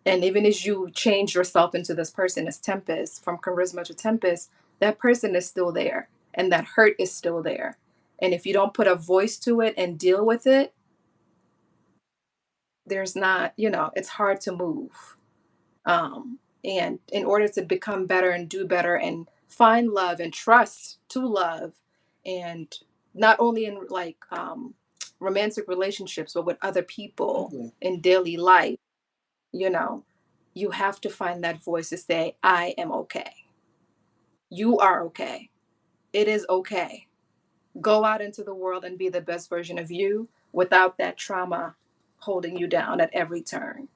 And even as you change yourself into this person as Tempest, from Charisma to Tempest, that person is still there and that hurt is still there. And if you don't put a voice to it and deal with it, there's not, it's hard to move. And in order to become better and do better and find love and trust to love, and not only in like romantic relationships, but with other people Yeah. in daily life, you know, you have to find that voice to say, I am okay. You are okay. It is okay. Go out into the world and be the best version of you without that trauma holding you down at every turn.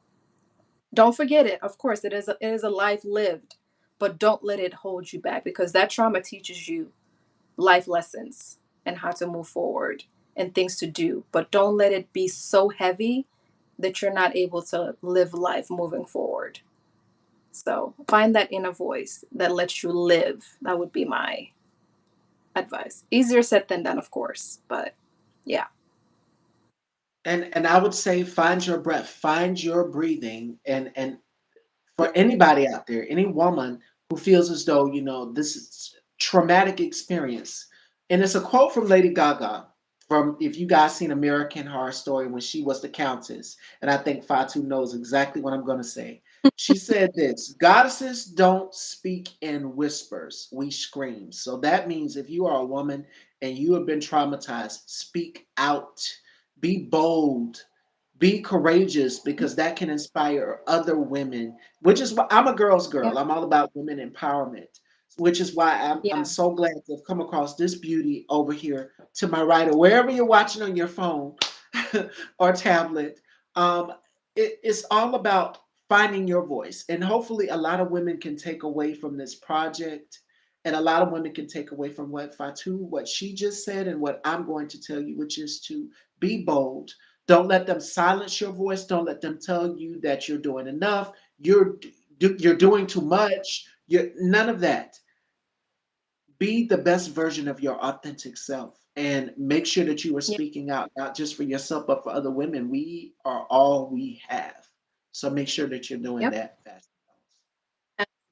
Don't forget it. Of course, it is a life lived, but don't let it hold you back because that trauma teaches you life lessons and how to move forward and things to do. But don't let it be so heavy that you're not able to live life moving forward. So find that inner voice that lets you live. That would be my advice. Easier said than done, of course, but yeah. And I would say find your breath, find your breathing, and Yeah. for anybody out there, any woman who feels as though, this is traumatic experience. And it's a quote from Lady Gaga from, if you guys seen American Horror Story, when she was the Countess, and I think Fatu knows exactly what I'm going to say. She said this: goddesses don't speak in whispers, we scream. So that means if you are a woman and you have been traumatized, speak out, be bold, be courageous, because that can inspire other women, which is why I'm a girl's Yeah. girl. I'm all about women empowerment, which is why I'm Yeah. so glad to have come across this beauty over here to my right, or wherever you're watching on your phone or tablet. um, it's all about finding your voice, and hopefully a lot of women can take away from this project, and a lot of women can take away from what Fatu, what she just said, and what I'm going to tell you, which is to be bold. Don't let them silence your voice. Don't let them tell you that you're doing enough. You're doing too much. None of that. Be the best version of your authentic self and make sure that you are Yeah. speaking out, not just for yourself, but for other women. We are all we have. So make sure that you're doing Yep. that fast.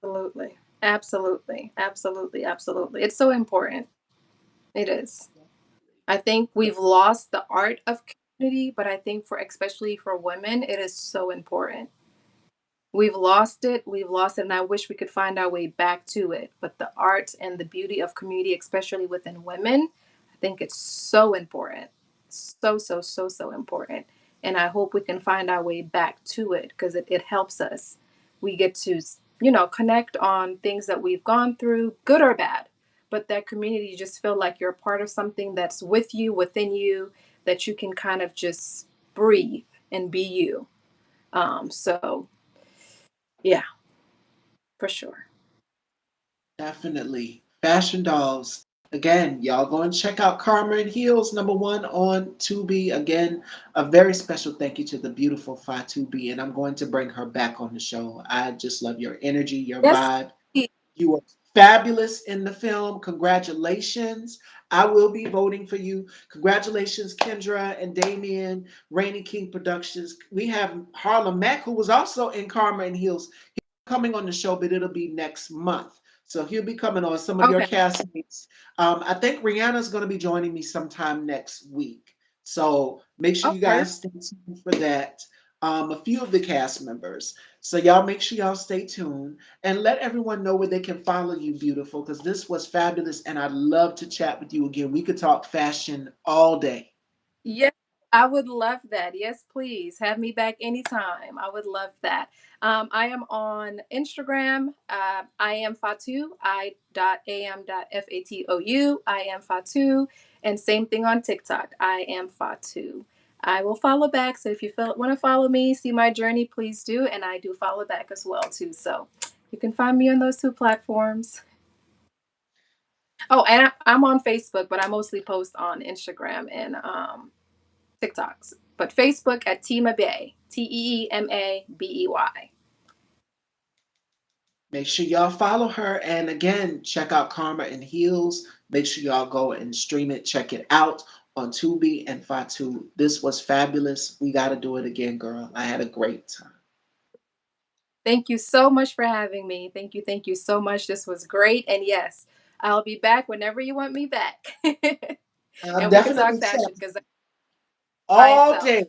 Absolutely. Absolutely. Absolutely. Absolutely. It's so important. It is. I think we've lost the art of community, but I think for especially for women, it is so important. We've lost it. We've lost it, and I wish we could find our way back to it. But the art and the beauty of community, especially within women, I think it's so important. So, so, so, so important. And I hope we can find our way back to it because it helps us. We get to, connect on things that we've gone through, good or bad. But that community, you just feel like you're part of something that's with you, within you, that you can kind of just breathe and be you. So, yeah, for sure. Definitely. Fashion Dolls. Again, y'all go and check out Karma and Heels #1 on Tubi. Again, a very special thank you to the beautiful Fatou B, and I'm going to bring her back on the show. I just love your energy, your Yes, vibe. please. You were fabulous in the film. Congratulations. I will be voting for you. Congratulations, Kendra and Damien, Rainy King Productions. We have Harlem Mack, who was also in Karma and Heels, coming on the show, but it'll be next month. So he'll be coming on some of your Okay. castmates. I think Rihanna's going to be joining me sometime next week. So make sure Oh, you perfect. guys stay tuned for that. A few of the cast members. So y'all make sure y'all stay tuned and let everyone know where they can follow you, beautiful, because this was fabulous and I'd love to chat with you again. We could talk fashion all day. Yes, I would love that. Yes, please have me back anytime. I would love that. I am on Instagram. I am Fatou. I.am.fatou. I am Fatou. And same thing on TikTok. I am Fatou. I will follow back. So if you want to follow me, see my journey, please do. And I do follow back as well too. So you can find me on those two platforms. Oh, and I'm on Facebook, but I mostly post on Instagram and TikToks. But Facebook at Tima Bay, TeeMabey. Make sure y'all follow her. And again, check out Karma and Heels. Make sure y'all go and stream it, check it out on Tubi and Fatu. This was fabulous. We got to do it again, girl. I had a great time. Thank you so much for having me. Thank you so much. This was great. And yes, I'll be back whenever you want me back. I'm And we could talk definitely fashion because that's by all day. itself.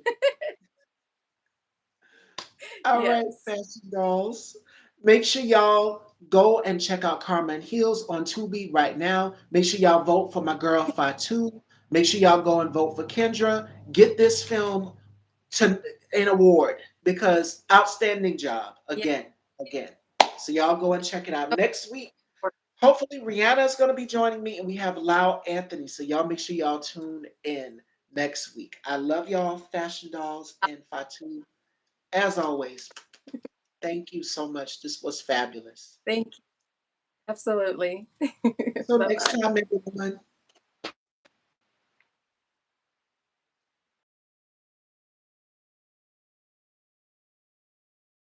All right, Yes. fashion dolls. Make sure y'all go and check out Karma and Heels on Tubi right now. Make sure y'all vote for my girl Fatu. Make sure y'all go and vote for Kendra. Get this film to an award because outstanding job Yeah. again, again. So y'all go and check it out next week. Hopefully Rihanna is going to be joining me and we have Lau Anthony. So y'all make sure y'all tune in next week. I love y'all, fashion dolls and Fatu. As always, thank you so much. This was fabulous. Thank you. Absolutely. So Bye next bye. time, everyone.